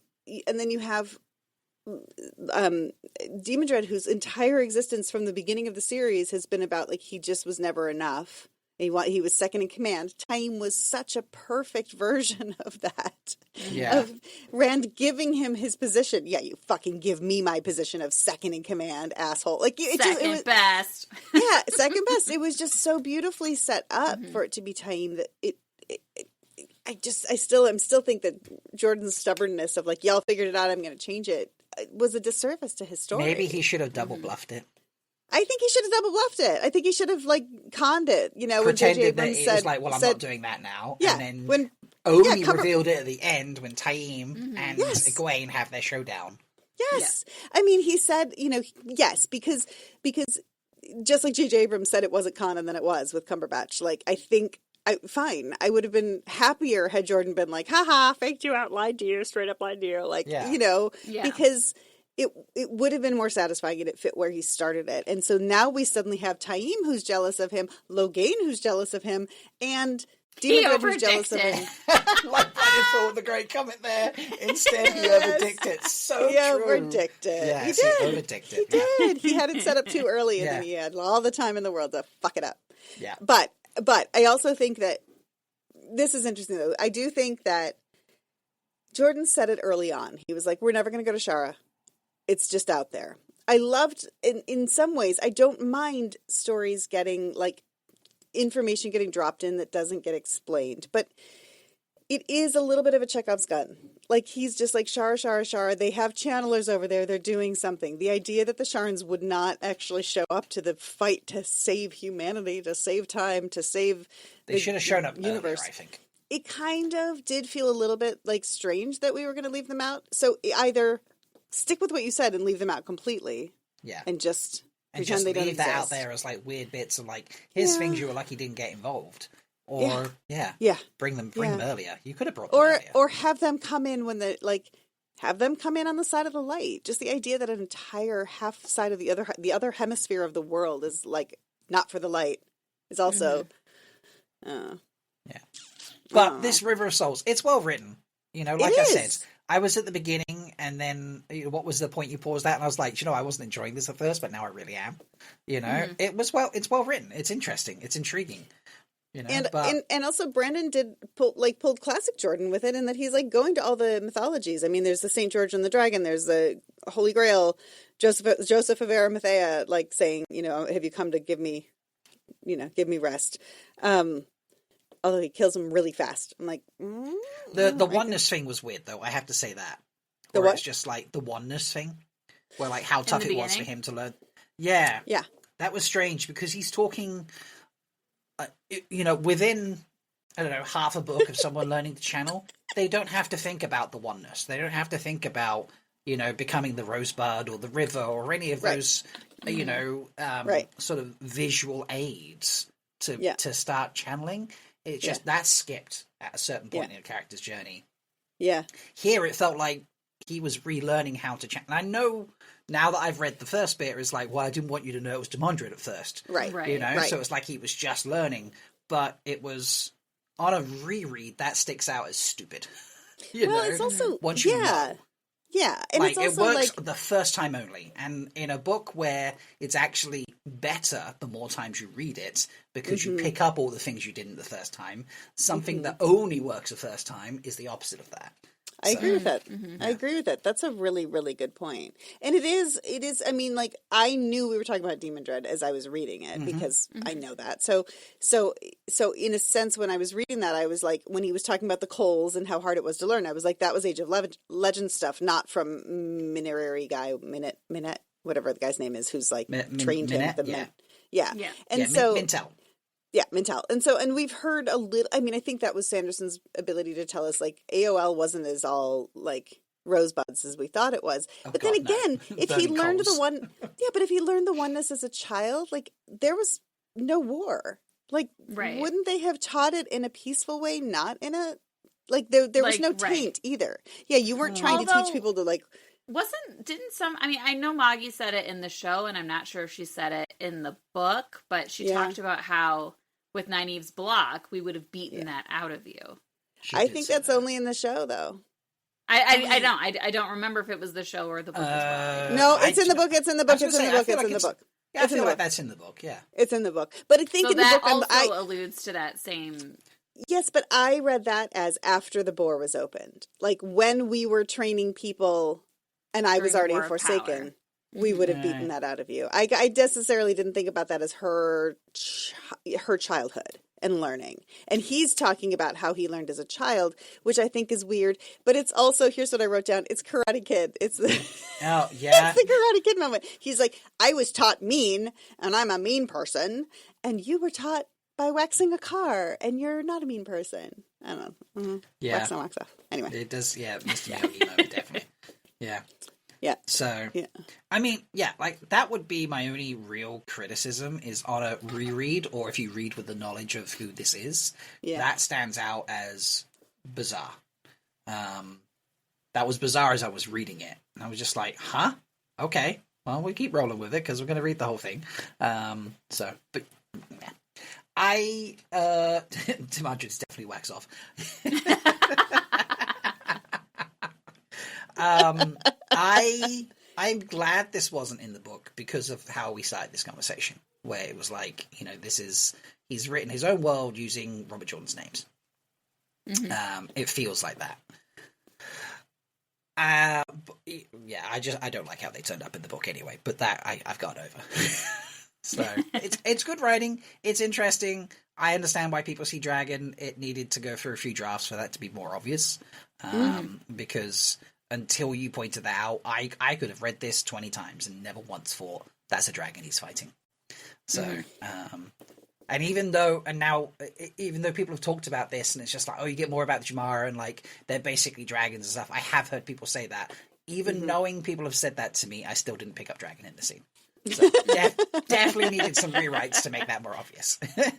Demandred, whose entire existence from the beginning of the series has been about like he just was never enough. He was second in command. Taim was such a perfect version of that. Yeah. Of Rand giving him his position. Yeah, you fucking give me my position of second in command, asshole. Like second best. Yeah, second best. It was just so beautifully set up for it to be Taim that I still think that Jordan's stubbornness of like, y'all figured it out, I'm going to change it, was a disservice to his story. Maybe he should have double bluffed it. I think he should have double bluffed it. I think he should have like conned it. You know, pretended when J.J. that Abrams it said, was like, well, I'm not doing that now. Yeah, and then when only revealed it at the end when Taim and Egwene have their showdown. Yes, I mean, he said, you know, yes, because just like J.J. Abrams said, it wasn't canon than it was with Cumberbatch. Like, I think. Fine. I would have been happier had Jordan been like, haha, faked you out, lied to you, straight up lied to you. Like, you know, because it would have been more satisfying and it fit where he started it. And so now we suddenly have Taim who's jealous of him, Logain who's jealous of him, and Demandred who's jealous of him. Like Brian thought the great comment there. Instead, he overdicted. So he true. Overdicted. Yes, he did. He overdicted. He did. He had it set up too early and then he had all the time in the world to fuck it up. Yeah. But I also think that this is interesting, though. I do think that Jordan said it early on. He was like, we're never going to go to Shara. It's just out there. I loved, in some ways, I don't mind stories getting, like, information getting dropped in that doesn't get explained. But it is a little bit of a Chekhov's gun. Like, he's just like, Shara. They have channelers over there. They're doing something. The idea that the Sharns would not actually show up to the fight to save humanity, to save time, to save They should have shown up universe. earlier, I think. It kind of did feel a little bit, like, strange that we were going to leave them out. So either stick with what you said and leave them out completely. Yeah. And just And pretend just they don't leave that out exist. there as, like, weird bits of, like, here's things you were lucky didn't get involved. Or, bring them earlier. You could have brought them earlier. Or have them come in when have them come in on the side of the light. Just the idea that an entire half side of the other hemisphere of the world is like not for the light is also, But this River of Souls, it's well written. You know, like I said, I was at the beginning, and then what was the point you paused at? And I was like, I wasn't enjoying this at first, but now I really am. You know, it's well written. It's interesting. It's intriguing. You know, and also Brandon pulled classic Jordan with it, in that he's like going to all the mythologies. I mean, there's the Saint George and the Dragon, there's the Holy Grail, Joseph of Arimathea, like saying, have you come to give me rest? Although he kills him really fast. I'm like, the oneness thing was weird, though. I have to say that. The what? It's just like the oneness thing, where like how tough it was for him to learn. Yeah, that was strange because he's talking. Within, I don't know, half a book of someone learning to channel, they don't have to think about the oneness. They don't have to think about, becoming the rosebud or the river or any of those, sort of visual aids to start channeling. It's just that's skipped at a certain point in a character's journey. Yeah. Here it felt like he was relearning how to channel. I know now that I've read the first bit, it's like, well, I didn't want you to know it was Demandred at first. Right. So it's like he was just learning. But it was, on a reread, that sticks out as stupid. It's also, once you know. Yeah, and like, it's also it works like the first time only. And in a book where it's actually better the more times you read it, because you pick up all the things you didn't the first time, something that only works the first time is the opposite of that. I agree with that. Mm-hmm. I agree with that. That's a really, really good point. And it is, I mean, like, I knew we were talking about Demandred as I was reading it because I know that. So in a sense, when I was reading that, I was like, when he was talking about the coals and how hard it was to learn, I was like, that was Age of Legend stuff, not from Minerary guy, Minette, whatever the guy's name is, who's like trained him. Yeah. And so Mintel. Yeah, Mintel. And we've heard a little, I mean, I think that was Sanderson's ability to tell us, like, AOL wasn't as all, like, rosebuds as we thought it was. But then again, if he learned if he learned the oneness as a child, like, there was no war. Like, wouldn't they have taught it in a peaceful way, not in a, like, there was no taint either. Yeah, you weren't trying to teach people to, like, I mean, I know Moggy said it in the show, and I'm not sure if she said it in the book, but she talked about how with Nynaeve's block, we would have beaten that out of you. I think that's only in the show, though. I don't remember if it was the show or the book as well. No, it's in the book. It's in the book. It's in the book. It's in the book. Yeah, I feel like that's in the book. Yeah, it's in the book. But I think in the book, also alludes to that same. Yes, but I read that as after the bore was opened, like when we were training people, and I was already in Forsaken. We would have beaten that out of you. I necessarily didn't think about that as her childhood and learning. And he's talking about how he learned as a child, which I think is weird. But it's also, here's what I wrote down. It's Karate Kid. It's the it's the Karate Kid moment. He's like, I was taught mean, and I'm a mean person, and you were taught by waxing a car, and you're not a mean person. I don't know. Mm-hmm. Yeah. Wax on, wax off. Anyway. It does, Mr. Miyagi moment, definitely. Yeah. Yeah. So, I mean, like, that would be my only real criticism is on a reread, or if you read with the knowledge of who this is, that stands out as bizarre. That was bizarre as I was reading it. And I was just like, huh? Okay. Well, we keep rolling with it because we're going to read the whole thing. Demandred's definitely wax off. I'm glad this wasn't in the book because of how we started this conversation, where it was like, he's written his own world using Robert Jordan's names. It feels like that. I don't like how they turned up in the book anyway, but that I've got over. So it's good writing. It's interesting. I understand why people see Dragon. It needed to go through a few drafts for that to be more obvious, because until you pointed that out, I could have read this 20 times and never once thought that's a dragon he's fighting. So, and even though people have talked about this and it's just like, oh, you get more about the Jamara and like they're basically dragons and stuff. I have heard people say that. Even knowing people have said that to me, I still didn't pick up dragon in the scene. So definitely needed some rewrites to make that more obvious. But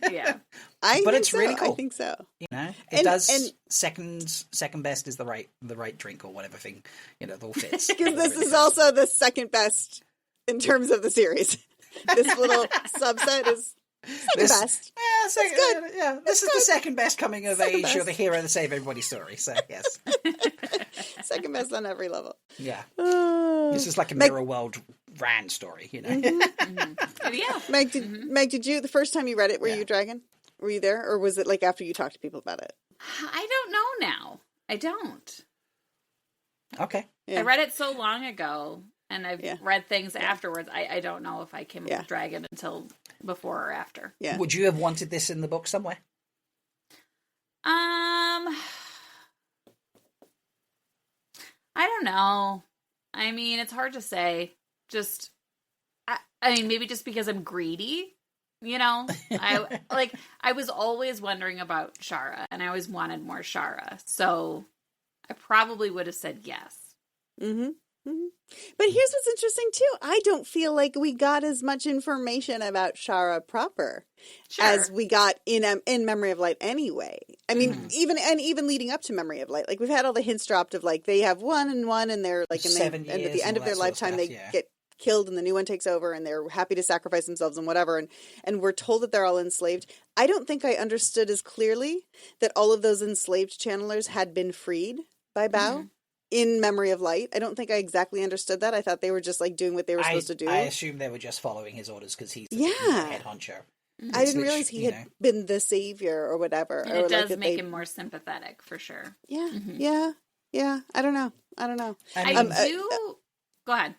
it's really cool. I think so. It does. Second best is the right drink or whatever thing. It all fits. Because this is also the second best in terms of the series. This little subset is second best. Yeah, second. Good. Yeah, this is the second best coming of age or the hero to save everybody's story. So yes, second best on every level. Yeah, this is like a Mirror World Rand story, Yeah. Meg, did you, the first time you read it, were you a dragon? Were you there? Or was it like after you talked to people about it? I don't know now. I don't. Okay. Yeah. I read it so long ago, and I've read things afterwards. I don't know if I came with dragon until before or after. Yeah. Would you have wanted this in the book somewhere? I don't know. I mean, it's hard to say. I mean, maybe just because I'm greedy, I was always wondering about Shara, and I always wanted more Shara, so I probably would have said yes. But here's what's interesting too. I don't feel like we got as much information about Shara proper as we got in Memory of Light anyway. I mean, even leading up to Memory of Light, like we've had all the hints dropped of like they have one and they're like, and at the end of their lifetime they get killed and the new one takes over and they're happy to sacrifice themselves and whatever, and we're told that they're all enslaved. I don't think I understood as clearly that all of those enslaved channelers had been freed by Bao. In Memory of Light. I don't think I exactly understood that. I thought they were just like doing what they were supposed to do. I assumed they were just following his orders because he's the head honcho. I didn't realize he had been the savior or whatever. And it does make him more sympathetic for sure. Yeah, Yeah, I don't know. I mean, do. Go ahead.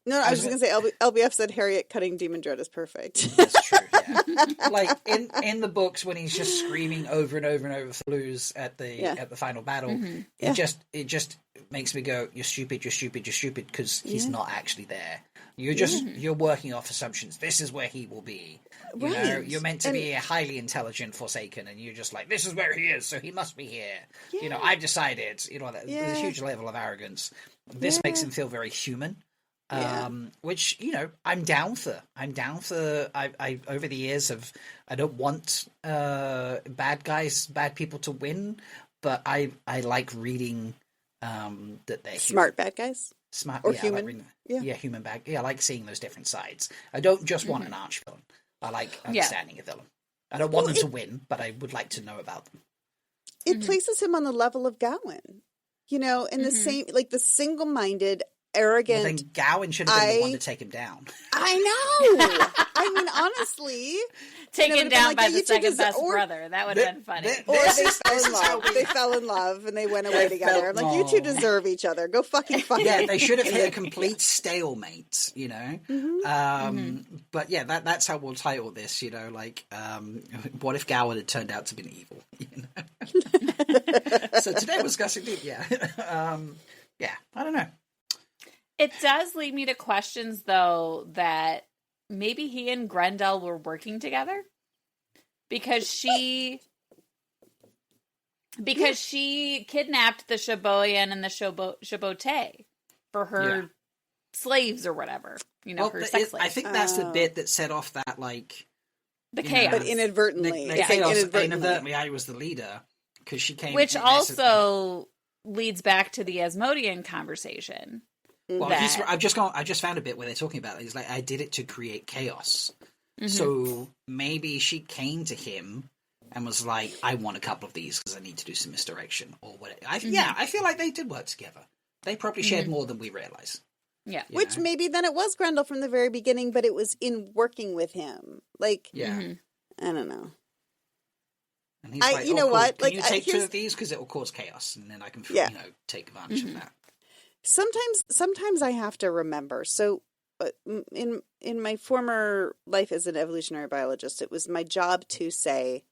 No, I was just going to say, LBF said Harriet cutting Demandred is perfect. That's true, yeah. Like, in the books, when he's just screaming over and over and over for lose at the final battle, it just makes me go, you're stupid, because he's not actually there. You're working off assumptions. This is where he will be. You know, you're meant to be a highly intelligent Forsaken, and you're just like, this is where he is, so he must be here. Yeah. You know, I've decided. You know, there's a huge level of arrogance. This makes him feel very human. Which, you know, I'm down for. I over the years I don't want bad people to win, but I like reading that they're smart bad guys. Smart or human. Human bad. Yeah, I like seeing those different sides. I don't just want an arch villain. I like understanding a villain. I don't want them to win, but I would like to know about them. It places him on the level of Gawain. You know, in the same, like the single-minded, arrogant. Well, then Gawain should have been the one to take him down. I know. I mean, honestly, taken down by the second best brother. That would have been funny. They fell in love and they went away together. I'm like, you two deserve each other. Go fucking. Yeah, they should have hit a complete stalemate. You know. But yeah, that's how we'll title this. You know, like, what if Gawain had turned out to be evil? You know. So today we're discussing. I don't know. It does lead me to questions, though, that maybe he and Grendel were working together because she kidnapped the Sheboyan and the Chaboté for her slaves or whatever, you know, her sex slaves. I think that's the bit that set off that, like, the chaos, but inadvertently. Inadvertently, I was the leader because she came, which also leads back to the Asmodean conversation. Well, I just found a bit where they're talking about it. He's like, I did it to create chaos. So maybe she came to him and was like, I want a couple of these because I need to do some misdirection or whatever. I feel like they did work together. They probably shared more than we realize. Yeah. Which maybe then it was Grendel from the very beginning, but it was in working with him. Like, I don't know. And he's like, you know what? Can you take two of these because it will cause chaos, and then I can, take advantage of that. Sometimes I have to remember. So, in my former life as an evolutionary biologist, it was my job to say,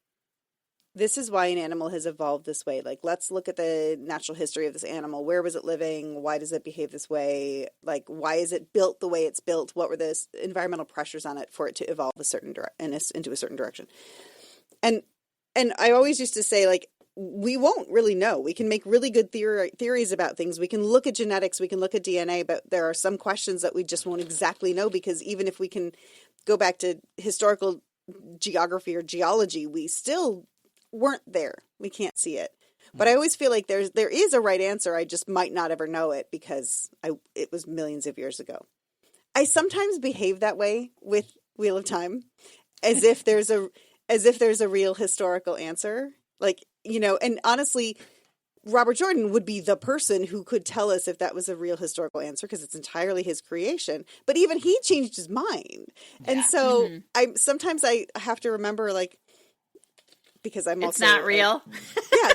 this is why an animal has evolved this way. Like, let's look at the natural history of this animal. Where was it living? Why does it behave this way? Like, why is it built the way it's built? What were the environmental pressures on it for it to evolve into a certain direction? And I always used to say, like, we won't really know. We can make really good theories about things. We can look at genetics, we can look at DNA, but there are some questions that we just won't exactly know, because even if we can go back to historical geography or geology, we still weren't there. We can't see it. But I always feel like there is a right answer. I just might not ever know it because it was millions of years ago. I sometimes behave that way with Wheel of Time, as if there's a real historical answer. Like, you know, and honestly, Robert Jordan would be the person who could tell us if that was a real historical answer, because it's entirely his creation. But even he changed his mind. Yeah. And so sometimes I have to remember, like, because I'm also... It's not real.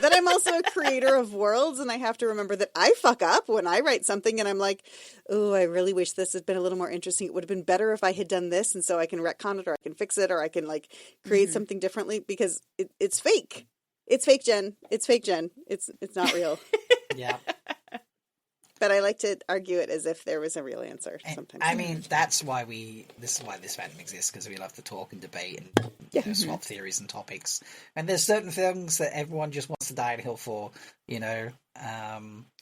That I'm also a creator of worlds, and I have to remember that I fuck up when I write something and I'm like, oh, I really wish this had been a little more interesting. It would have been better if I had done this, and so I can retcon it, or I can fix it, or I can, like, create something differently, because it's fake. It's fake, Jen. It's fake, Jen. It's not real. Yeah. But I like to argue it as if there was a real answer sometimes. I mean, this is why this fandom exists, because we love to talk and debate and swap theories and topics. And there's certain things that everyone just wants to die on a hill for, you know.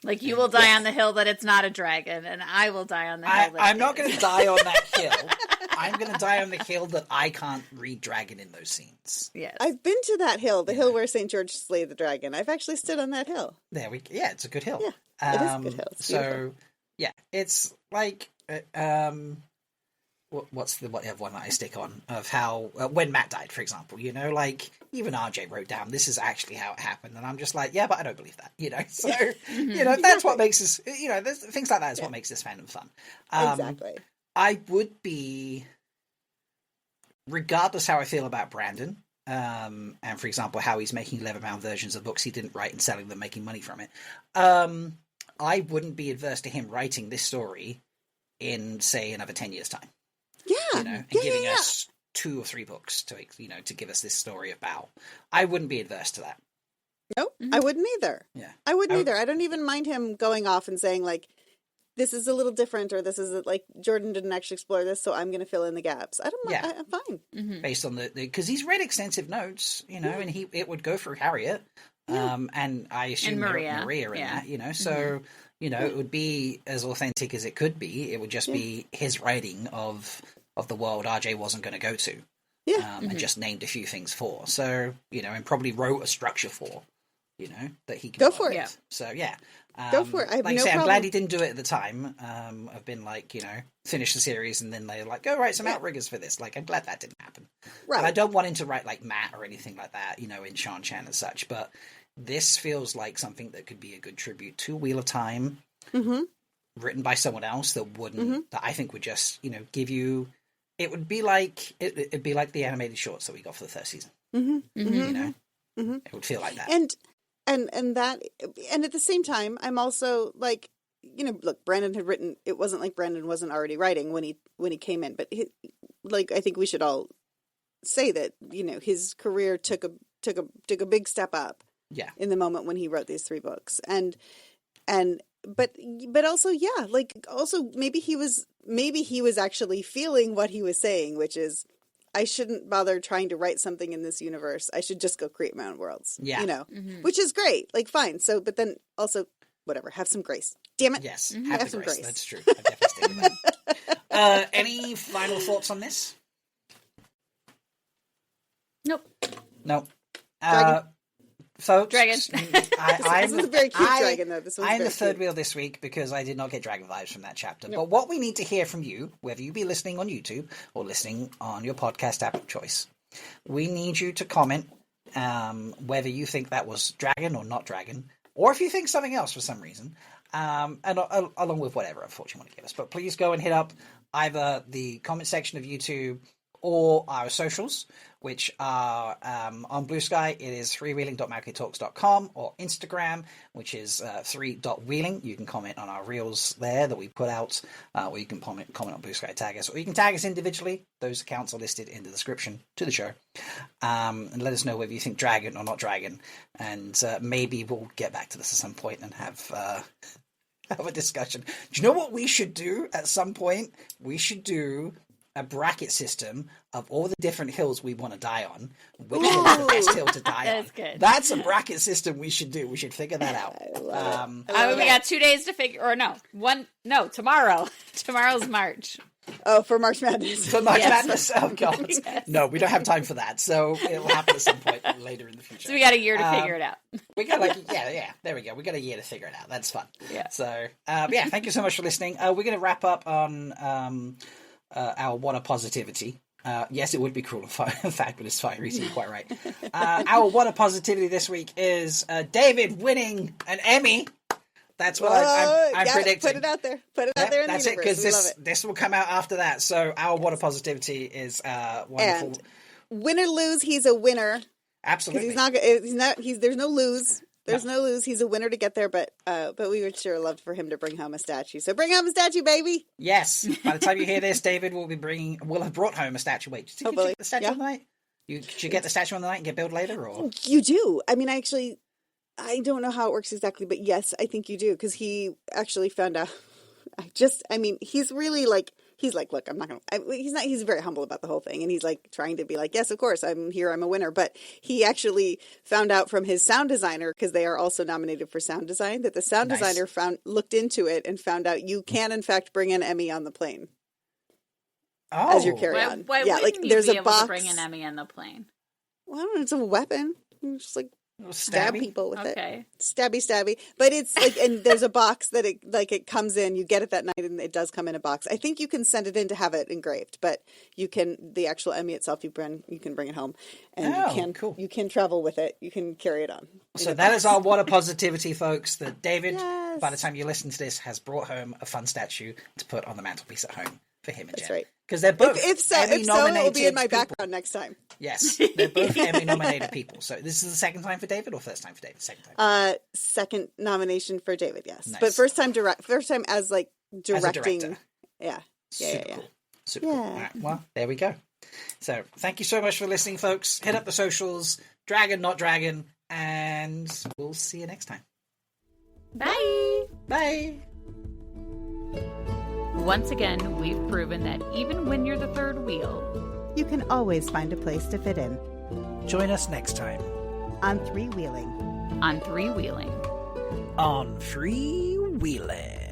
Like, you will die on the hill that it's not a dragon, and I will die on the hill that I'm not going to die on that hill. I'm going to die on the hill that I can't read dragon in those scenes. Yes. I've been to that hill, the hill where St. George slayed the dragon. I've actually stood on that hill. It's a good hill. Yeah. It is a good hill. It's beautiful. It's like, what's the one that I stick on of how, when Matt died, for example, you know, like, even RJ wrote down, this is actually how it happened. And I'm just like, yeah, but I don't believe that, you know? So, you know, that's what makes this, you know, things like that is what makes this fandom fun. Exactly. I would be, regardless how I feel about Brandon, and for example, how he's making 11-pound versions of books he didn't write and selling them, making money from it. I wouldn't be adverse to him writing this story in, say, another 10 years' time. Yeah. And giving us 2 or 3 books to give us this story of Bao. I wouldn't be adverse to that. Nope, I wouldn't either. Yeah. I wouldn't either. I don't even mind him going off and saying, like, this is a little different, or this is, like, Jordan didn't actually explore this, so I'm going to fill in the gaps. I don't mind. I'm fine. Mm-hmm. Based on because he's read extensive notes, and it would go through Harriet, and I assume Maria in that, so, it would be as authentic as it could be. It would just be his writing of the world RJ wasn't going to go to. Yeah. And just named a few things for. So, and probably wrote a structure for, that he can go for it. Yeah. So, yeah. Go for it. I have like no I say, problem. I'm glad he didn't do it at the time. I've been like, finish the series and then they're like, go write some outriggers for this. Like, I'm glad that didn't happen. Right. And I don't want him to write like Matt or anything like that, in Shan-Chan and such. But this feels like something that could be a good tribute to Wheel of Time, written by someone else that wouldn't, that I think would just, give you. It would be like it'd be like the animated shorts that we got for the 3rd season. It would feel like that. And that, and at the same time, I'm also like, look, Brandon had written. It wasn't like Brandon wasn't already writing when he came in, but I think we should all say that his career took a big step up. Yeah. In the moment when he wrote these 3 books, but also also maybe he was actually feeling what he was saying, which is, I shouldn't bother trying to write something in this universe. I should just go create my own worlds. Yeah. Which is great. Like, fine. So, but then also, whatever, have some grace. Damn it. Yes, have some grace. That's true. I definitely stick with that. Any final thoughts on this? Nope. No. Dragon. Folks, Dragon. This was a very cute dragon, though. This was I'm very the 3rd cute. wheel this week because I did not get dragon vibes from that chapter. But what we need to hear from you, whether you be listening on YouTube or listening on your podcast app of choice, we need you to comment whether you think that was dragon or not dragon, or if you think something else for some reason, and along with whatever unfortunately you want to give us. But please go and hit up either the comment section of YouTube or our socials, which are on Blue Sky, it is freewheeling.malkitalks.com, or Instagram, which is 3.wheeling. You can comment on our reels there that we put out, or you can comment on Blue Sky, tag us, or you can tag us individually. Those accounts are listed in the description to the show. And let us know whether you think dragon or not dragon, and maybe we'll get back to this at some point and have a discussion. Do you know what we should do at some point? We should do a bracket system of all the different hills we want to die on. Which hill is the best hill to die on? That's good. That's a bracket system we should do. We should figure that out. We got 2 days to figure, or tomorrow. Tomorrow's March. Oh, for March Madness. For March Madness? Oh, God. Yes. No, we don't have time for that. So it'll happen at some point later in the future. So we got a year to figure it out. We got there we go. We got a year to figure it out. That's fun. Yeah. So, thank you so much for listening. We're going to wrap up on our What a Positivity. Yes, it would be cruel and fabulous fiery, so you're quite right. Our What a Positivity this week is David winning an Emmy. That's what I'm predicting. Put it out there. Put it out there in the universe. That's it, because this will come out after that. So our What a Positivity is wonderful. And win or lose, he's a winner. Absolutely. There's no lose. There's no lose. He's a winner to get there, but we would sure love for him to bring home a statue. So bring home a statue, baby. Yes. By the time you hear this, David will have brought home a statue. Wait, did you get the statue on the night? Did you get the statue on the night and get billed later, or you do? I mean, I don't know how it works exactly, but yes, I think you do, because he actually found out. He's really like. He's like, look, I'm not going to, he's very humble about the whole thing. And he's like trying to be like, yes, of course, I'm here. I'm a winner. But he actually found out from his sound designer, because they are also nominated for sound design, that the sound designer looked into it and found out you can, in fact, bring an Emmy on the plane. Oh. As your carry-on. Why wouldn't you there's be a able box. to bring an Emmy on the plane? Well, I don't know, it's a weapon. You just like stab people with Okay. it. Stabby. But it's like, and there's a box that it comes in, you get it that night, and it does come in a box. I think you can send it in to have it engraved, but the actual Emmy itself, you can bring it home, and you can travel with it. You can carry it on. So that is our What a Positivity, folks, that David, by the time you listen to this, has brought home a fun statue to put on the mantelpiece at home. for him and That's Jen. right. Because they're both If so, it will Emmy-nominated be in my people. background next time. Yes, they're both Emmy-nominated people. So this is the second time for David or first time for David? Second time. Second nomination for David, yes. Nice. But first time as like As a directing. director. Yeah. Super Yeah. cool. Super cool. Yeah. All right, well, there we go. So thank you so much for listening, folks. Hit up the socials, Dragon Not Dragon, and we'll see you next time. Bye. Bye. Once again, we've proven that even when you're the third wheel, You can always find a place to fit in. Join us next time On Three Wheeling. on three-wheeling. on Free Wheeling.